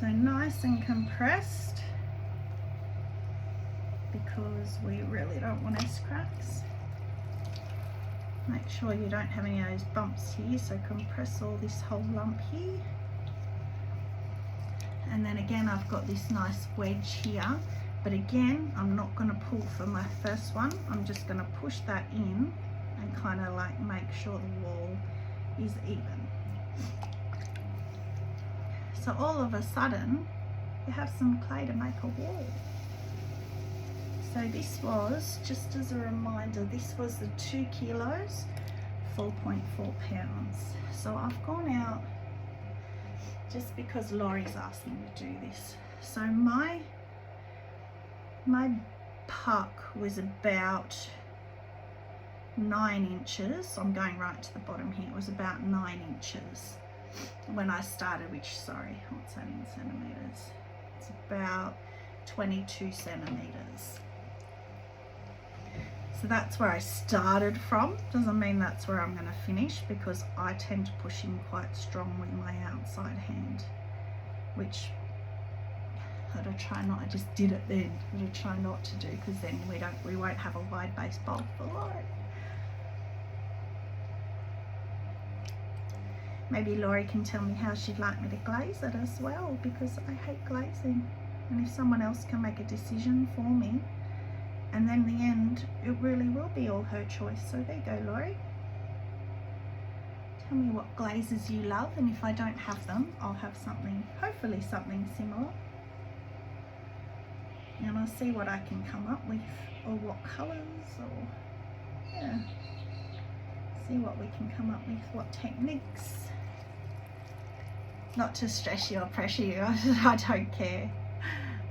so nice and compressed, because we really don't want S cracks. Make sure you don't have any of those bumps here, so compress all this whole lump here. And then again, I've got this nice wedge here, but again, I'm not going to pull for my first one. I'm just going to push that in and kind of like make sure the wall is even. So all of a sudden, you have some clay to make a wall. So this was, just as a reminder, this was the 2 kilos, 4.4 pounds. So I've gone out just because Laurie's asked me to do this. So my puck was about 9 inches. I'm going right to the bottom here. It was about 9 inches when I started, what's that in centimeters? It's about 22 centimeters. So that's where I started from. Doesn't mean that's where I'm going to finish, because I tend to push in quite strong with my outside hand, which I gotta try not, I just did it then, I gotta try not to do, because then we won't have a wide base bowl for Laurie. Maybe Laurie can tell me how she'd like me to glaze it as well, because I hate glazing, and if someone else can make a decision for me, and then in the end, it really will be all her choice. So there you go, Laurie. Tell me what glazes you love, and if I don't have them, I'll have something, hopefully something similar. And I'll see what I can come up with, or what colours, or yeah, see what we can come up with, what techniques. Not to stress you or pressure you, I don't care.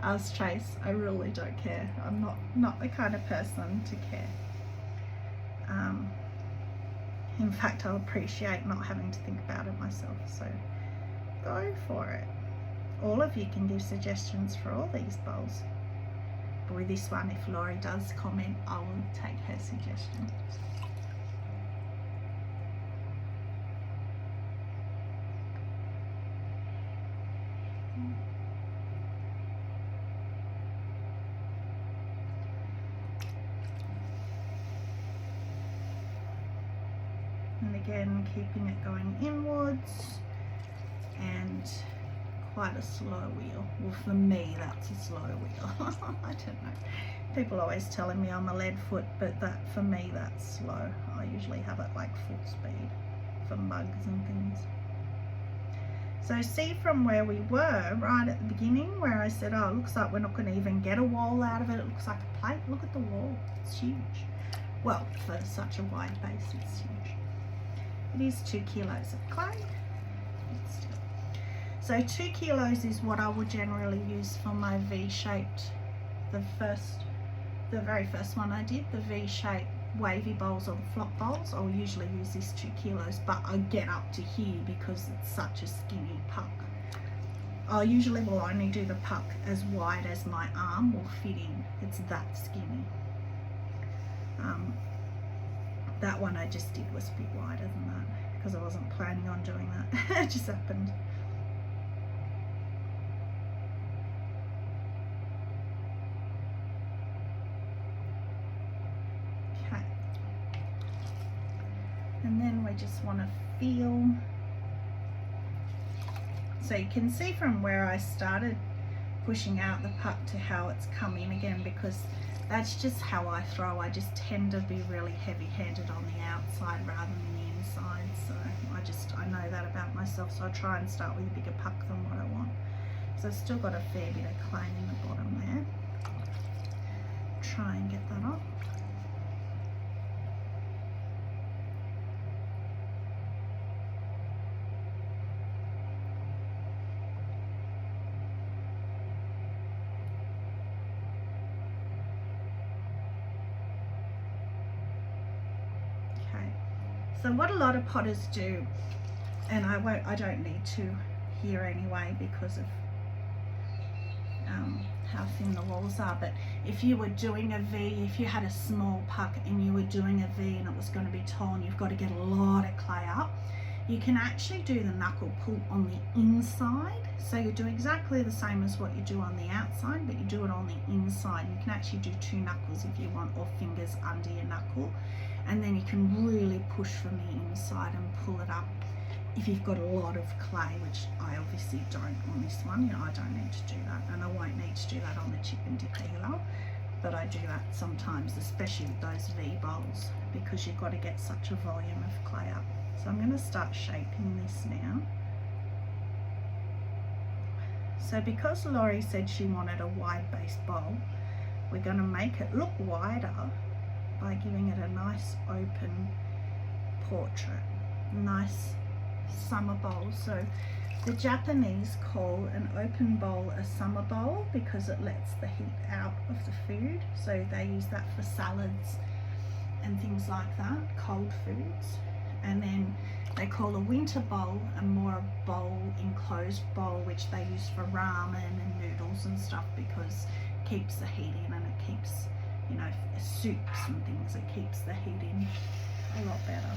Ask Trace, I really don't care. I'm not the kind of person to care. In fact, I'll appreciate not having to think about it myself, so go for it. All of you can give suggestions for all these bowls. But with this one, if Laurie does comment, I will take her suggestion. And again, keeping it going inwards, and quite a slow wheel. Well, for me, that's a slow wheel. I don't know. People always telling me I'm a lead foot, but that, for me, that's slow. I usually have it like full speed for mugs and things. So see from where we were right at the beginning where I said, oh, it looks like we're not going to even get a wall out of it. It looks like a plate. Look at the wall. It's huge. Well, for such a wide base, it's huge. It is 2 kilos of clay. So 2 kilos is what I would generally use for my V-shaped, the very first one I did, the V-shaped wavy bowls or the flop bowls. I'll usually use this 2 kilos, but I get up to here because it's such a skinny puck. I usually will only do the puck as wide as my arm will fit in. It's that skinny. That one I just did was a bit wider than that because I wasn't planning on doing that. It just happened. Okay. And then we just want to feel. So you can see from where I started pushing out the puck to how it's come in again, because that's just how I throw. I just tend to be really heavy-handed on the outside rather than the inside. So I know that about myself. So I try and start with a bigger puck than what I want. So I've still got a fair bit of clay in the bottom there. Try and get that off. So what a lot of potters do, and I don't need to here anyway because of how thin the walls are, but if you were doing a V, if you had a small puck and you were doing a V and it was going to be tall and you've got to get a lot of clay up, you can actually do the knuckle pull on the inside. So you do exactly the same as what you do on the outside, but you do it on the inside. You can actually do 2 knuckles if you want, or fingers under your knuckle. And then you can really push from the inside and pull it up if you've got a lot of clay, which I obviously don't on this one. You know, I don't need to do that, and I won't need to do that on the chip and dip either, but I do that sometimes, especially with those V bowls, because you've got to get such a volume of clay up. So I'm going to start shaping this now. So because Laurie said she wanted a wide base bowl, we're going to make it look wider by giving it a nice open portrait, nice summer bowl. So the Japanese call an open bowl a summer bowl because it lets the heat out of the food. So they use that for salads and things like that, cold foods. And then they call a winter bowl a more bowl, enclosed bowl, which they use for ramen and noodles and stuff, because it keeps the heat in, and it keeps, you know, soups and things, it keeps the heat in a lot better.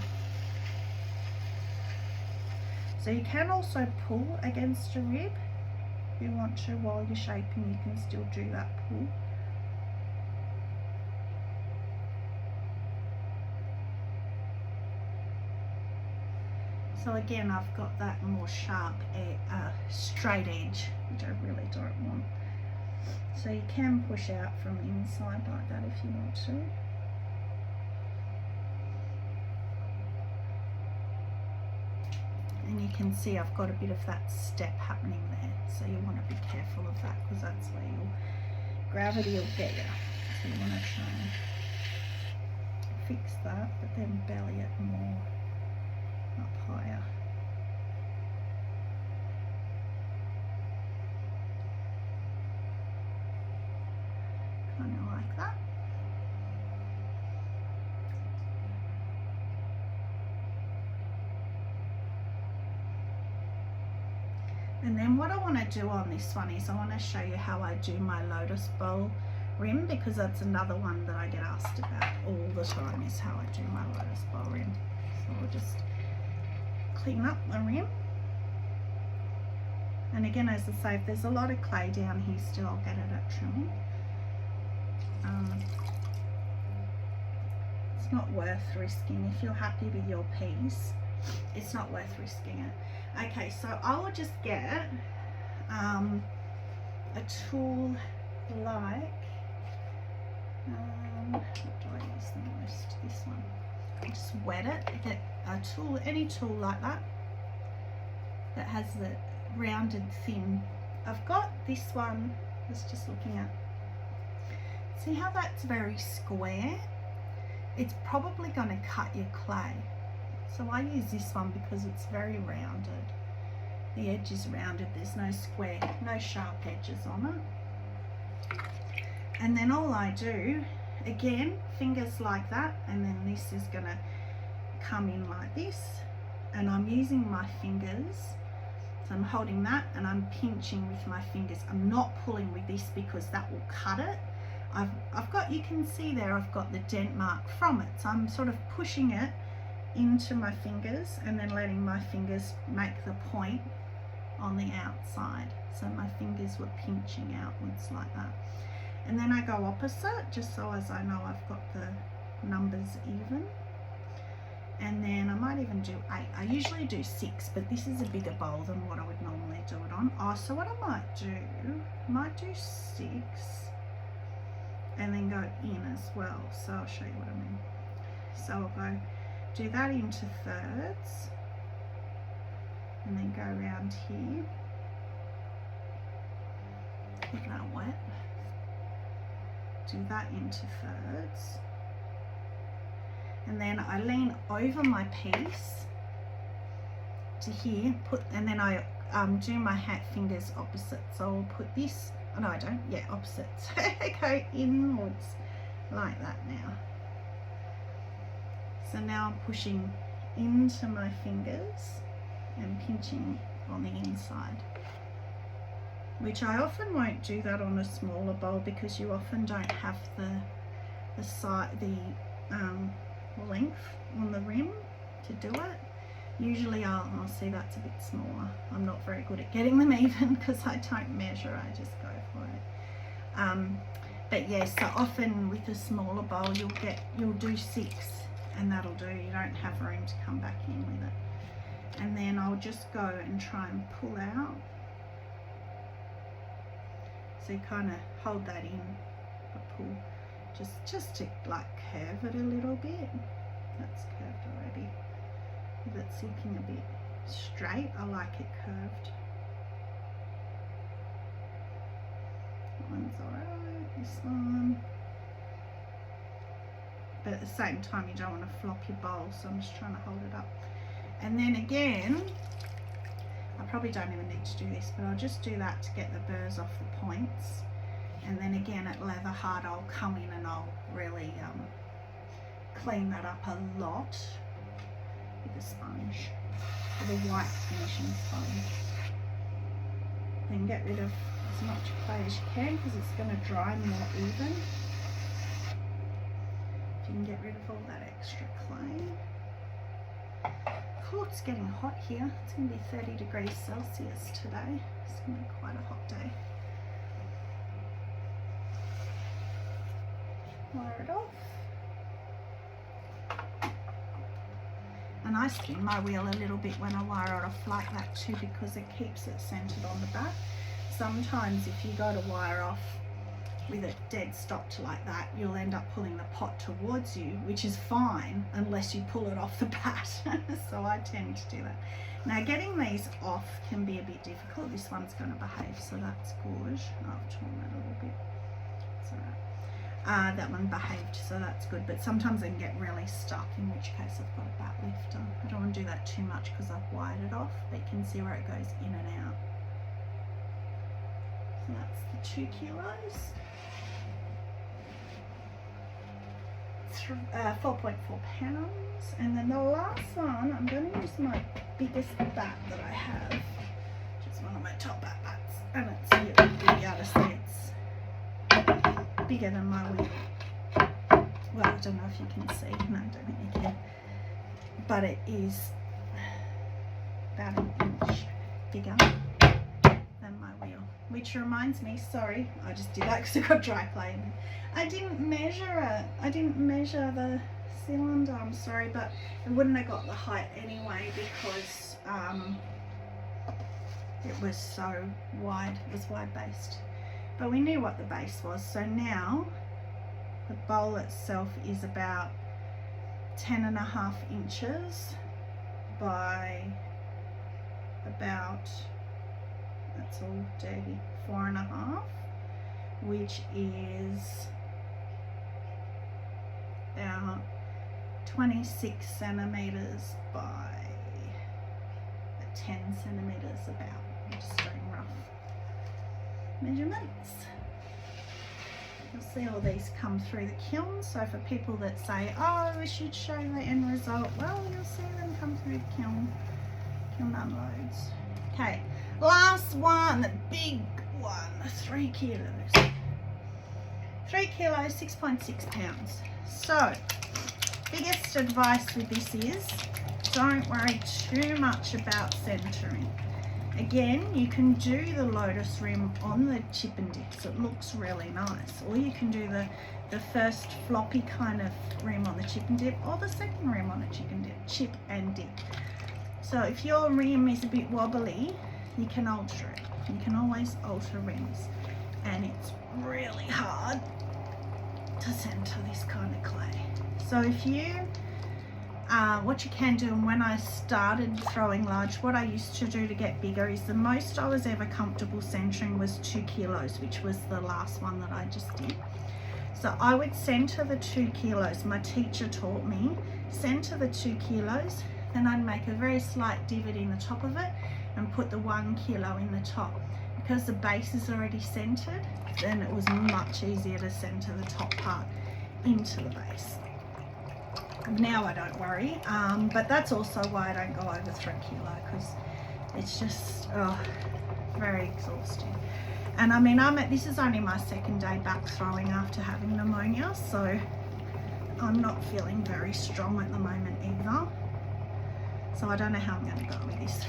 So you can also pull against a rib if you want to. While you're shaping, you can still do that pull. So again, I've got that more sharp, straight edge, which I really don't want. So you can push out from the inside like that if you want to. And you can see I've got a bit of that step happening there. So you want to be careful of that, because that's where your gravity will get you. So you want to try and fix that, but then belly it more up higher. Kind of like that. And then what I want to do on this one is I want to show you how I do my lotus bowl rim, because that's another one that I get asked about all the time, is how I do my lotus bowl rim. So we'll just clean up the rim. And again, as I say, if there's a lot of clay down here still, I'll get it at trimming. It's not worth risking. If you're happy with your piece, it's not worth risking it. Okay, so I will just get a tool like, what do I use the most? This one. Just wet it. Get a tool, any tool like that, that has the rounded thin. I've got this one, I was just looking at, see how that's very square? It's probably going to cut your clay. So I use this one because it's very rounded. The edge is rounded, there's no square, no sharp edges on it. And then all I do, again, fingers like that, and then this is going to come in like this, and I'm using my fingers. So I'm holding that and I'm pinching with my fingers. I'm not pulling with this because that will cut it. I've got, you can see there, I've got the dent mark from it. So I'm sort of pushing it into my fingers and then letting my fingers make the point on the outside. So my fingers were pinching outwards like that. And then I go opposite, just so as I know I've got the numbers even. And then I might even do 8. I usually do 6, but this is a bigger bowl than what I would normally do it on. Oh, so what I might do 6 and then go in as well. So I'll show you what I mean. So I'll go do that into thirds and then go around here. Keep that wet. Do that into thirds. And then I lean over my piece to here, and then I do my hat fingers opposite. So I'll put this, oh no I don't, yeah, opposite. So I go inwards like that now. So now I'm pushing into my fingers and pinching on the inside. Which I often won't do that on a smaller bowl because you often don't have the side, length on the rim to do it. Usually I'll see that's a bit smaller. I'm not very good at getting them even because I don't measure, I just go for it. But yes, so often with a smaller bowl you'll do 6 and that'll do. You don't have room to come back in with it. And then I'll just go and try and pull out. So you kind of hold that in, but pull. Just to like curve it a little bit. That's curved already. If it's looking a bit straight, I like it curved. That one's alright, this one. But at the same time you don't want to flop your bowl, so I'm just trying to hold it up. And then again, I probably don't even need to do this, but I'll just do that to get the burrs off the points. And then again at leather hard I'll come in and I'll really clean that up a lot with a sponge, with a white finishing sponge. Then get rid of as much clay as you can because it's going to dry more even. If you can get rid of all that extra clay. Oh, it's getting hot here. It's going to be 30 degrees Celsius today. It's going to be quite a hot day. Wire it off. And I spin my wheel a little bit when I wire it off like that too because it keeps it centered on the back. Sometimes if you go to wire off with it dead stopped like that, you'll end up pulling the pot towards you, which is fine unless you pull it off the bat. So I tend to do that. Now getting these off can be a bit difficult. This one's going to behave, so that's good. I've torn that a little bit. It's alright. That one behaved, so that's good, but sometimes they can get really stuck, in which case I've got a bat lifter. I don't want to do that too much because I've wired it off, but you can see where it goes in and out. So that's the 2 kilos. 4.4 pounds. And then the last one, I'm going to use my biggest bat that I have, which is one of my top bat bats, and it's here, you'll be able to see it's bigger than my wheel. Well, I don't know if you can see. No, I don't think you can. But it is about an inch bigger than my wheel. Which reminds me, sorry, I just did that because I got dry clay in it. I didn't measure it. I didn't measure the cylinder, I'm sorry, but it wouldn't have got the height anyway because it was so wide. It was wide based. But we knew what the base was, so now the bowl itself is about 10.5 inches by about that's all dirty, 4.5, which is about 26 centimeters by 10 centimeters about. I'm just doing rough measurements. You'll see all these come through the kiln, so for people that say, oh, we should show the end result, well, you'll see them come through the kiln unloads. Okay, last one, the big one, 3 kilos. 3 kilos, 6.6 pounds. So, biggest advice with this is, don't worry too much about centering. Again, you can do the lotus rim on the chip and dips. It looks really nice. Or you can do the first floppy kind of rim on the chip and dip, or the second rim on a chip and dip. So if your rim is a bit wobbly, you can alter it. You can always alter rims. And it's really hard to center this kind of clay. So if you what you can do, and when I started throwing large, what I used to do to get bigger is the most I was ever comfortable centering was 2 kilos, which was the last one that I just did. So I would center the 2 kilos. My teacher taught me, center the 2 kilos, then I'd make a very slight divot in the top of it and put the 1 kilo in the top. Because the base is already centered, then it was much easier to center the top part into the base. Now I don't worry, but that's also why I don't go over 3 kilo, because it's just very exhausting. And I mean, this is only my second day back throwing after having pneumonia, so I'm not feeling very strong at the moment either. So I don't know how I'm going to go with this.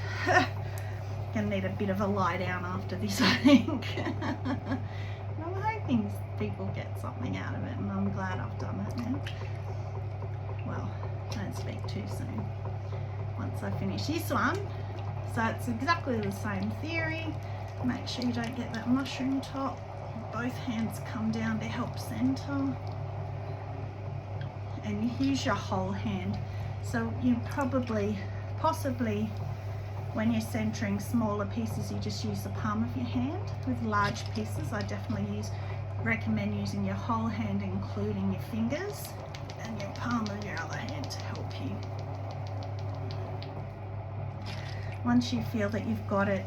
Gonna need a bit of a lie down after this, I think. I'm hoping people get something out of it, and I'm glad I've done it now. Well, don't speak too soon. Once I finish this one, so it's exactly the same theory. Make sure you don't get that mushroom top. Both hands come down to help center, and you use your whole hand. So you possibly, when you're centering smaller pieces, you just use the palm of your hand. With large pieces, I definitely recommend using your whole hand, including your fingers and your palm of your other hand to help you. Once you feel that you've got it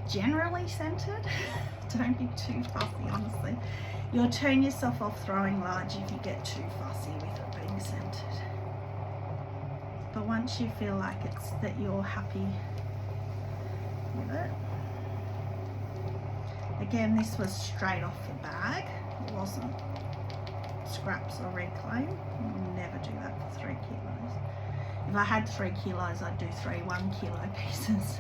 generally centered, don't be too fussy, honestly. You'll turn yourself off throwing large if you get too fussy with it being centered. But once you feel like that you're happy with it. Again, this was straight off the bag. It wasn't scraps or reclaim. Never do that for 3 kilos. If I had 3 kilos, I'd do 3 1 kilo pieces.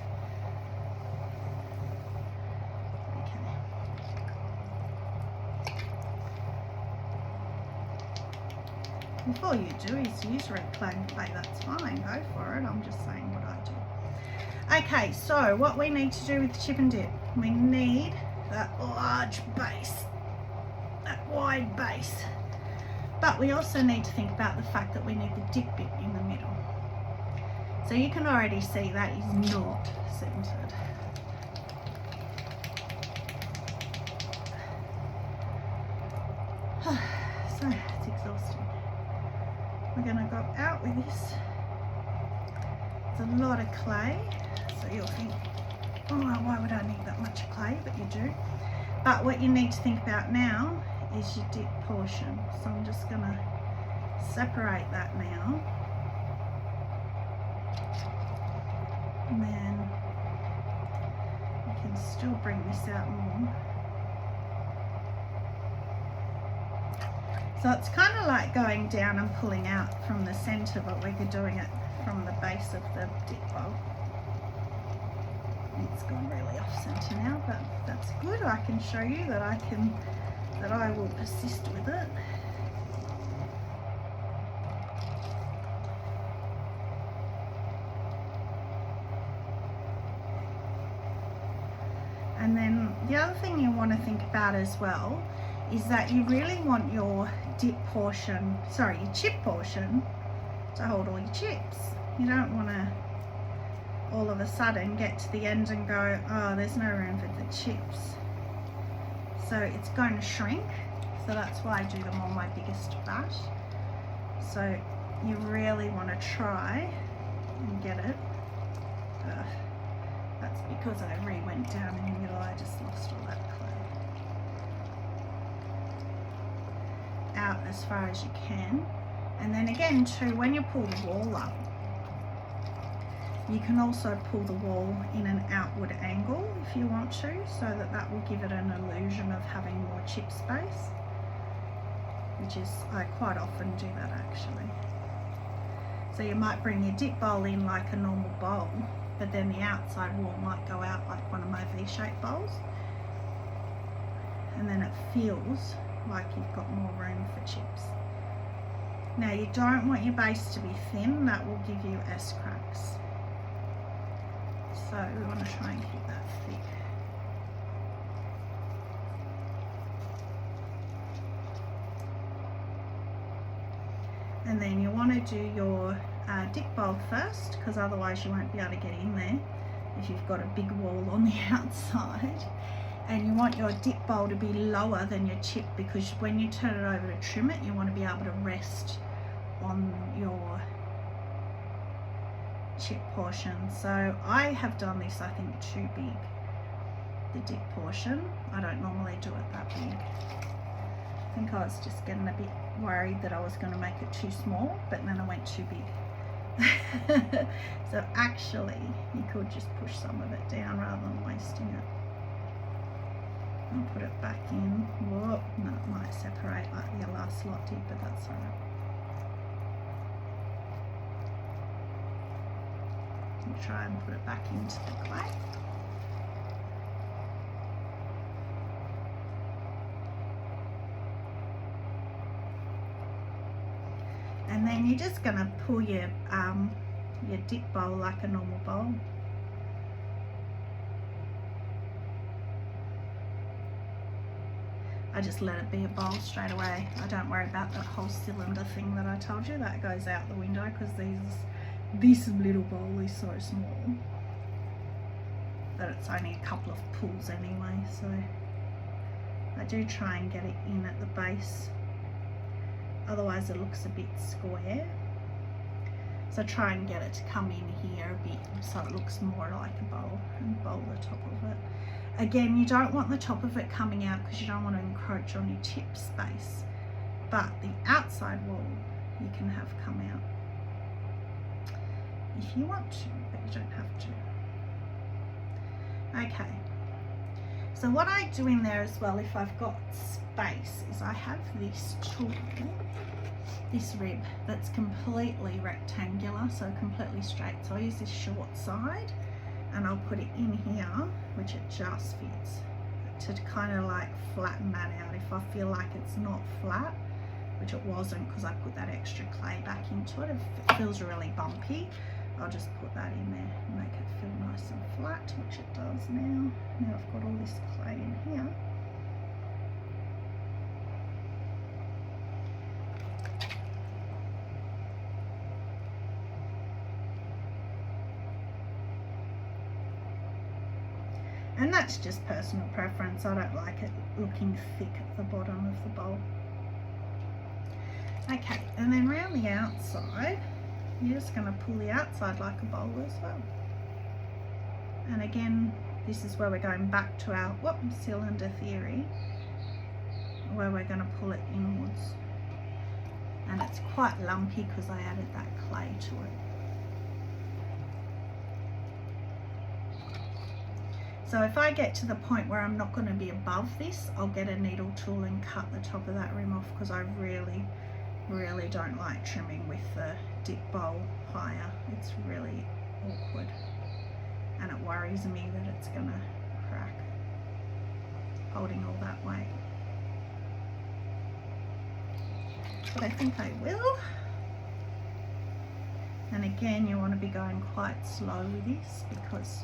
Okay. Before you do is use reclaimed clay, that's fine, go for it. I'm just saying what I do. Okay, so what we need to do with the chip and dip, we need that large base, that wide base. But we also need to think about the fact that we need the dip bit in the middle. So you can already see that is not centered. So it's exhausting. We're going to go out with this. It's a lot of clay, so you'll think, oh, why would I need that much clay? But you do. But what you need to think about now is your dip portion. So I'm just going to separate that now. And then you can still bring this out more. So it's kind of like going down and pulling out from the center, but we're doing it from the base of the dip bowl. It's gone really off center now, but that's good. I can show you that I will persist with it. And then the other thing you want to think about as well is that you really want your dip portion, sorry, your chip portion to hold all your chips. You don't want to all of a sudden get to the end and go, oh, there's no room for the chips. So it's going to shrink. So that's why I do them on my biggest batch. So you really want to try and get it. That's because I went down in the middle. I just lost all that clay. Out as far as you can. And then again too, when you pull the wall up, you can also pull the wall in an outward angle if you want to, so that will give it an illusion of having more chip space, which is, I quite often do that actually. So you might bring your dip bowl in like a normal bowl, but then the outside wall might go out like one of my V-shaped bowls, and then it feels like you've got more room for chips. Now you don't want your base to be thin, that will give you S-cracks. So we want to try and keep that thick. And then you want to do your dip bowl first, because otherwise you won't be able to get in there if you've got a big wall on the outside. And you want your dip bowl to be lower than your chip, because when you turn it over to trim it, you want to be able to rest on your chip portion. So I have done this, I think, too big, the dip portion. I don't normally do it that big. I think I was just getting a bit worried that I was going to make it too small, but then I went too big. So actually you could just push some of it down rather than wasting it. I'll put it back in. Whoa, no, it might separate like the last lot did, but that's alright. Try and put it back into the clay. And then you're just going to pull your dip bowl like a normal bowl. I just let it be a bowl straight away. I don't worry about that whole cylinder thing that I told you. That goes out the window because this little bowl is so small that it's only a couple of pulls anyway, so I do try and get it in at the base, otherwise it looks a bit square. So try and get it to come in here a bit so it looks more like a bowl, and bowl the top of it. Again, you don't want the top of it coming out because you don't want to encroach on your chip space, but the outside wall you can have come out if you want to, but you don't have to. Okay, so what I do in there as well, if I've got space, is I have this tool, this rib that's completely rectangular, so completely straight. So I use this short side and I'll put it in here, which it just fits, to kind of like flatten that out if I feel like it's not flat, which it wasn't because I put that extra clay back into it. If it feels really bumpy, I'll just put that in there and make it feel nice and flat, which it does now. Now I've got all this clay in here. And that's just personal preference. I don't like it looking thick at the bottom of the bowl. Okay, and then round the outside, you're just going to pull the outside like a bowl as well. And again, this is where we're going back to our cylinder theory, where we're going to pull it inwards. And it's quite lumpy because I added that clay to it. So if I get to the point where I'm not going to be above this, I'll get a needle tool and cut the top of that rim off, because I really don't like trimming with the dip bowl higher. It's really awkward and it worries me that it's going to crack holding all that weight. But I think I will. And again, you want to be going quite slow with this because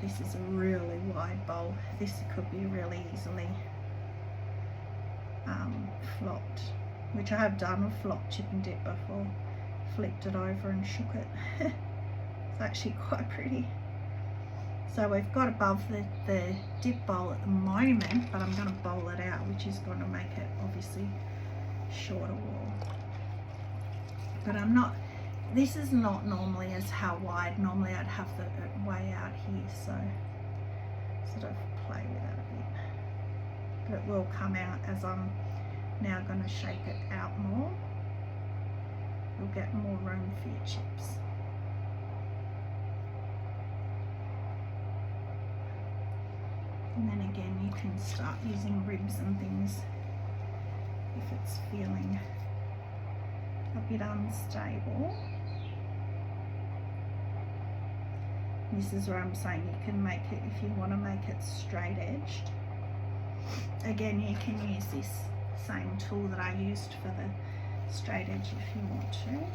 this is a really wide bowl. This could be really easily flopped, which I have done with flop chip and dip before. Flipped it over and shook it. It's actually quite pretty. So we've got above the dip bowl at the moment, but I'm going to bowl it out, which is going to make it obviously shorter wall. But I'm not, this is not normally as how wide. Normally I'd have the way out here, so sort of play with it a bit. But it will come out as I'm now going to shape it out more. You'll get more room for your chips. And then again, you can start using ribs and things if it's feeling a bit unstable. This is where I'm saying you can make it, if you want to make it straight edged. Again, you can use this same tool that I used for the straight edge if you want to.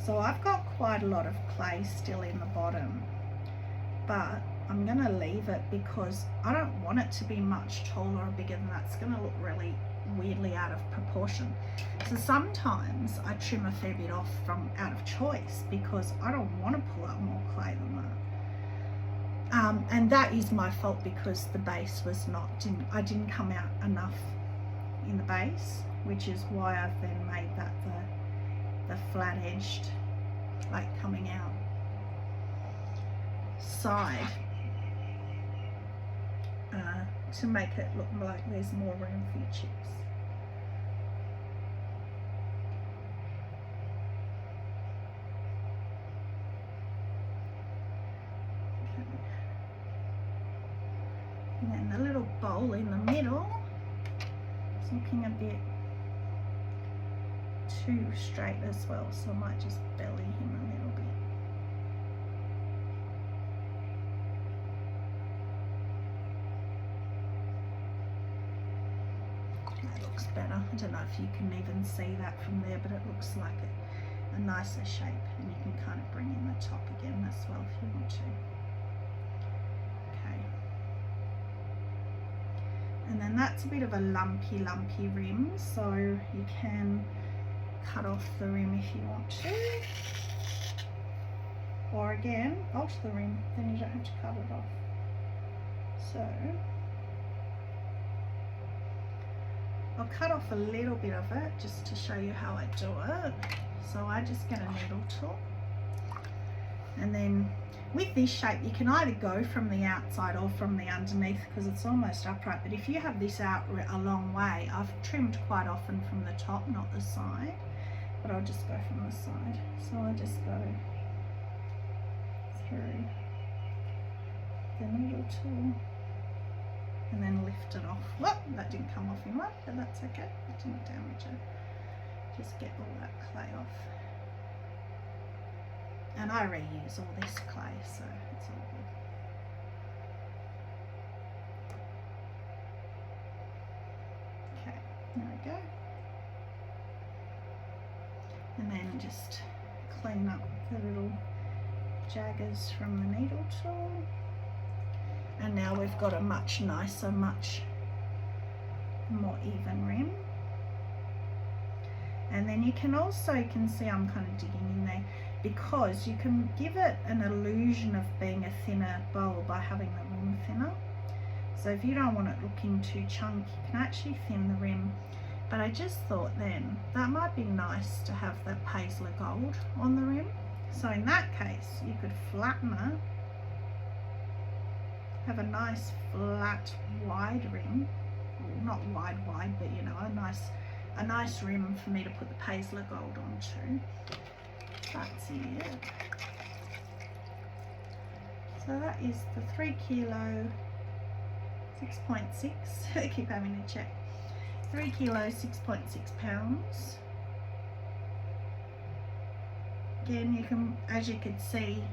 So I've got quite a lot of clay still in the bottom, but I'm going to leave it because I don't want it to be much taller or bigger than that. It's going to look really weirdly out of proportion. So sometimes I trim a fair bit off from out of choice because I don't want to pull out more clay than that. And that is my fault because the base was not, I didn't come out enough in the base, which is why I've then made that the flat edged, like coming out side, to make it look like there's more room for your chips. And then the little bowl in the middle is looking a bit too straight as well, so I might just belly him a little bit. That looks better. I don't know if you can even see that from there, but it looks like a nicer shape, and you can kind of bring in the top again as well if you want to. Okay. And then that's a bit of a lumpy rim, so you can cut off the rim if you want to, or again alter the rim, then you don't have to cut it off. So I'll cut off a little bit of it just to show you how I do it. So I just get a needle tool, and then with this shape you can either go from the outside or from the underneath because it's almost upright, but if you have this out a long way, I've trimmed quite often from the top, not the side, but I'll just go from the side. So I just go through the needle tool and then lift it off. Whoop, that didn't come off in one, but that's okay, it didn't damage it. Just get all that clay off. And I reuse all this clay, so it's all good. Okay, there we go. And then just clean up the little jaggers from the needle tool. And now we've got a much nicer, much more even rim. And then you can also, you can see I'm kind of digging in there because you can give it an illusion of being a thinner bowl by having the rim thinner. So if you don't want it looking too chunky, you can actually thin the rim. But I just thought then that might be nice to have that paisley gold on the rim. So in that case, you could flatten it, have a nice flat wide rim, well, not wide, but you know, a nice rim for me to put the paisley gold onto. That's it. So that is the 3 kilo 6.6. I keep having to check. 3 kilo 6.6 pounds. Again, you can, as you can see,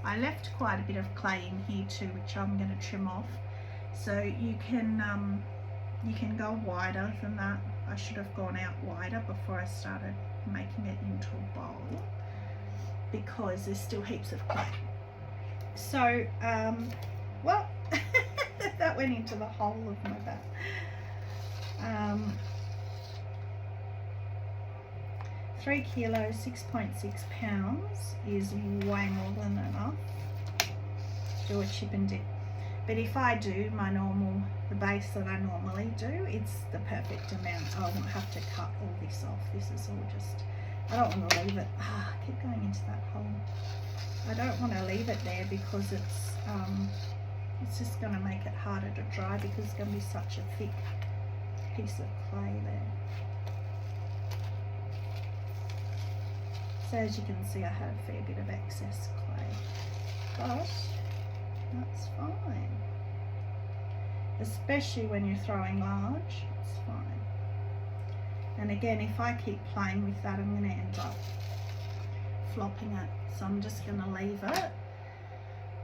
I left quite a bit of clay in here too, which I'm going to trim off. So you can go wider than that. I should have gone out wider before I started making it into a bowl because there's still heaps of clay. So, well, that went into the whole of my back. 3 kilos, 6.6 pounds is way more than enough to do a chip and dip. But if I do the base that I normally do, it's the perfect amount. I won't have to cut all this off. This is all just, I don't want to leave it, I keep going into that hole. I don't want to leave it there because it's just going to make it harder to dry because it's going to be such a thick piece of clay there. So as you can see, I had a fair bit of excess clay, but that's fine. Especially when you're throwing large, it's fine. And again, if I keep playing with that, I'm going to end up flopping it. So I'm just going to leave it,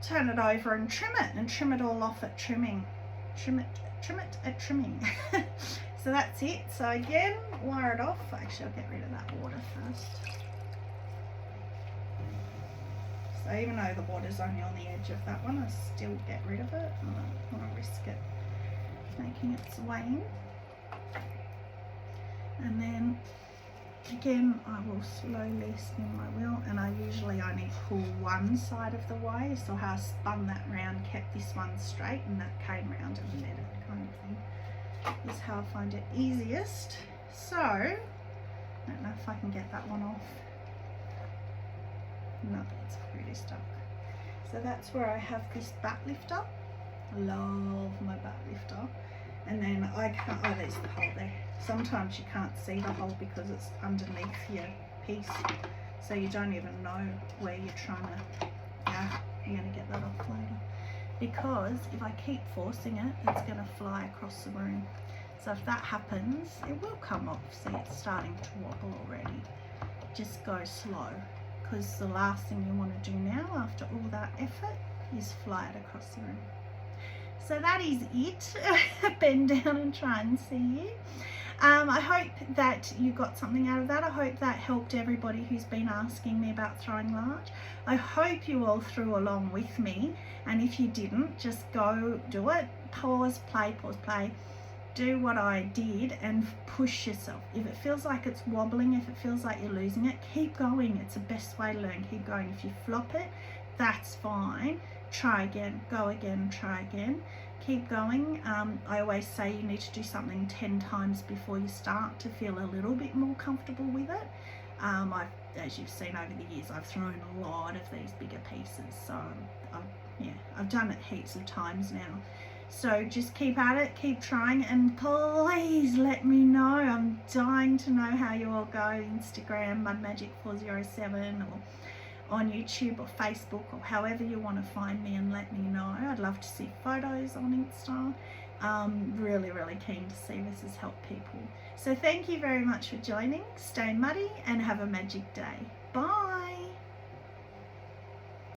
turn it over and trim it all off at trimming. Trim it at trimming. So that's it. So again, wire it off. Actually, I'll get rid of that water first. So even though the water's only on the edge of that one, I still get rid of it. I don't want to risk it making its way in. And then again, I will slowly spin my wheel, and I usually only pull one side of the way. So how I spun that round, kept this one straight, and that came round in the middle, kind of thing. Is how I find it easiest. So I don't know if I can get that one off. No, it's pretty stuck. So that's where I have this back lifter. I love my back lifter. And then I can't, oh, there's the hole there. Sometimes you can't see the hole because it's underneath your piece. So you don't even know where you're trying to, yeah, you're going to get that off later. Because if I keep forcing it, it's going to fly across the room. So if that happens, it will come off. See, it's starting to wobble already. Just go slow. Because the last thing you want to do now after all that effort is fly it across the room. So that is it. Bend down and try and see you. I hope that you got something out of that. I hope that helped everybody who's been asking me about throwing large. I hope you all threw along with me, and if you didn't, just go do it. Pause, play, do what I did and push yourself. If it feels like it's wobbling, if it feels like you're losing it, keep going. It's the best way to learn. Keep going. If you flop it, that's fine. Try again, go again, try again. Keep going. I always say you need to do something 10 times before you start to feel a little bit more comfortable with it. As you've seen over the years, I've thrown a lot of these bigger pieces, so I've done it heaps of times now. So just keep at it, keep trying, and please let me know. I'm dying to know how you all go. Instagram, mudmagic407, or on YouTube or Facebook, or however you want to find me, and let me know. I'd love to see photos on Insta. Really, really keen to see this has helped people. So thank you very much for joining. Stay muddy and have a magic day. Bye.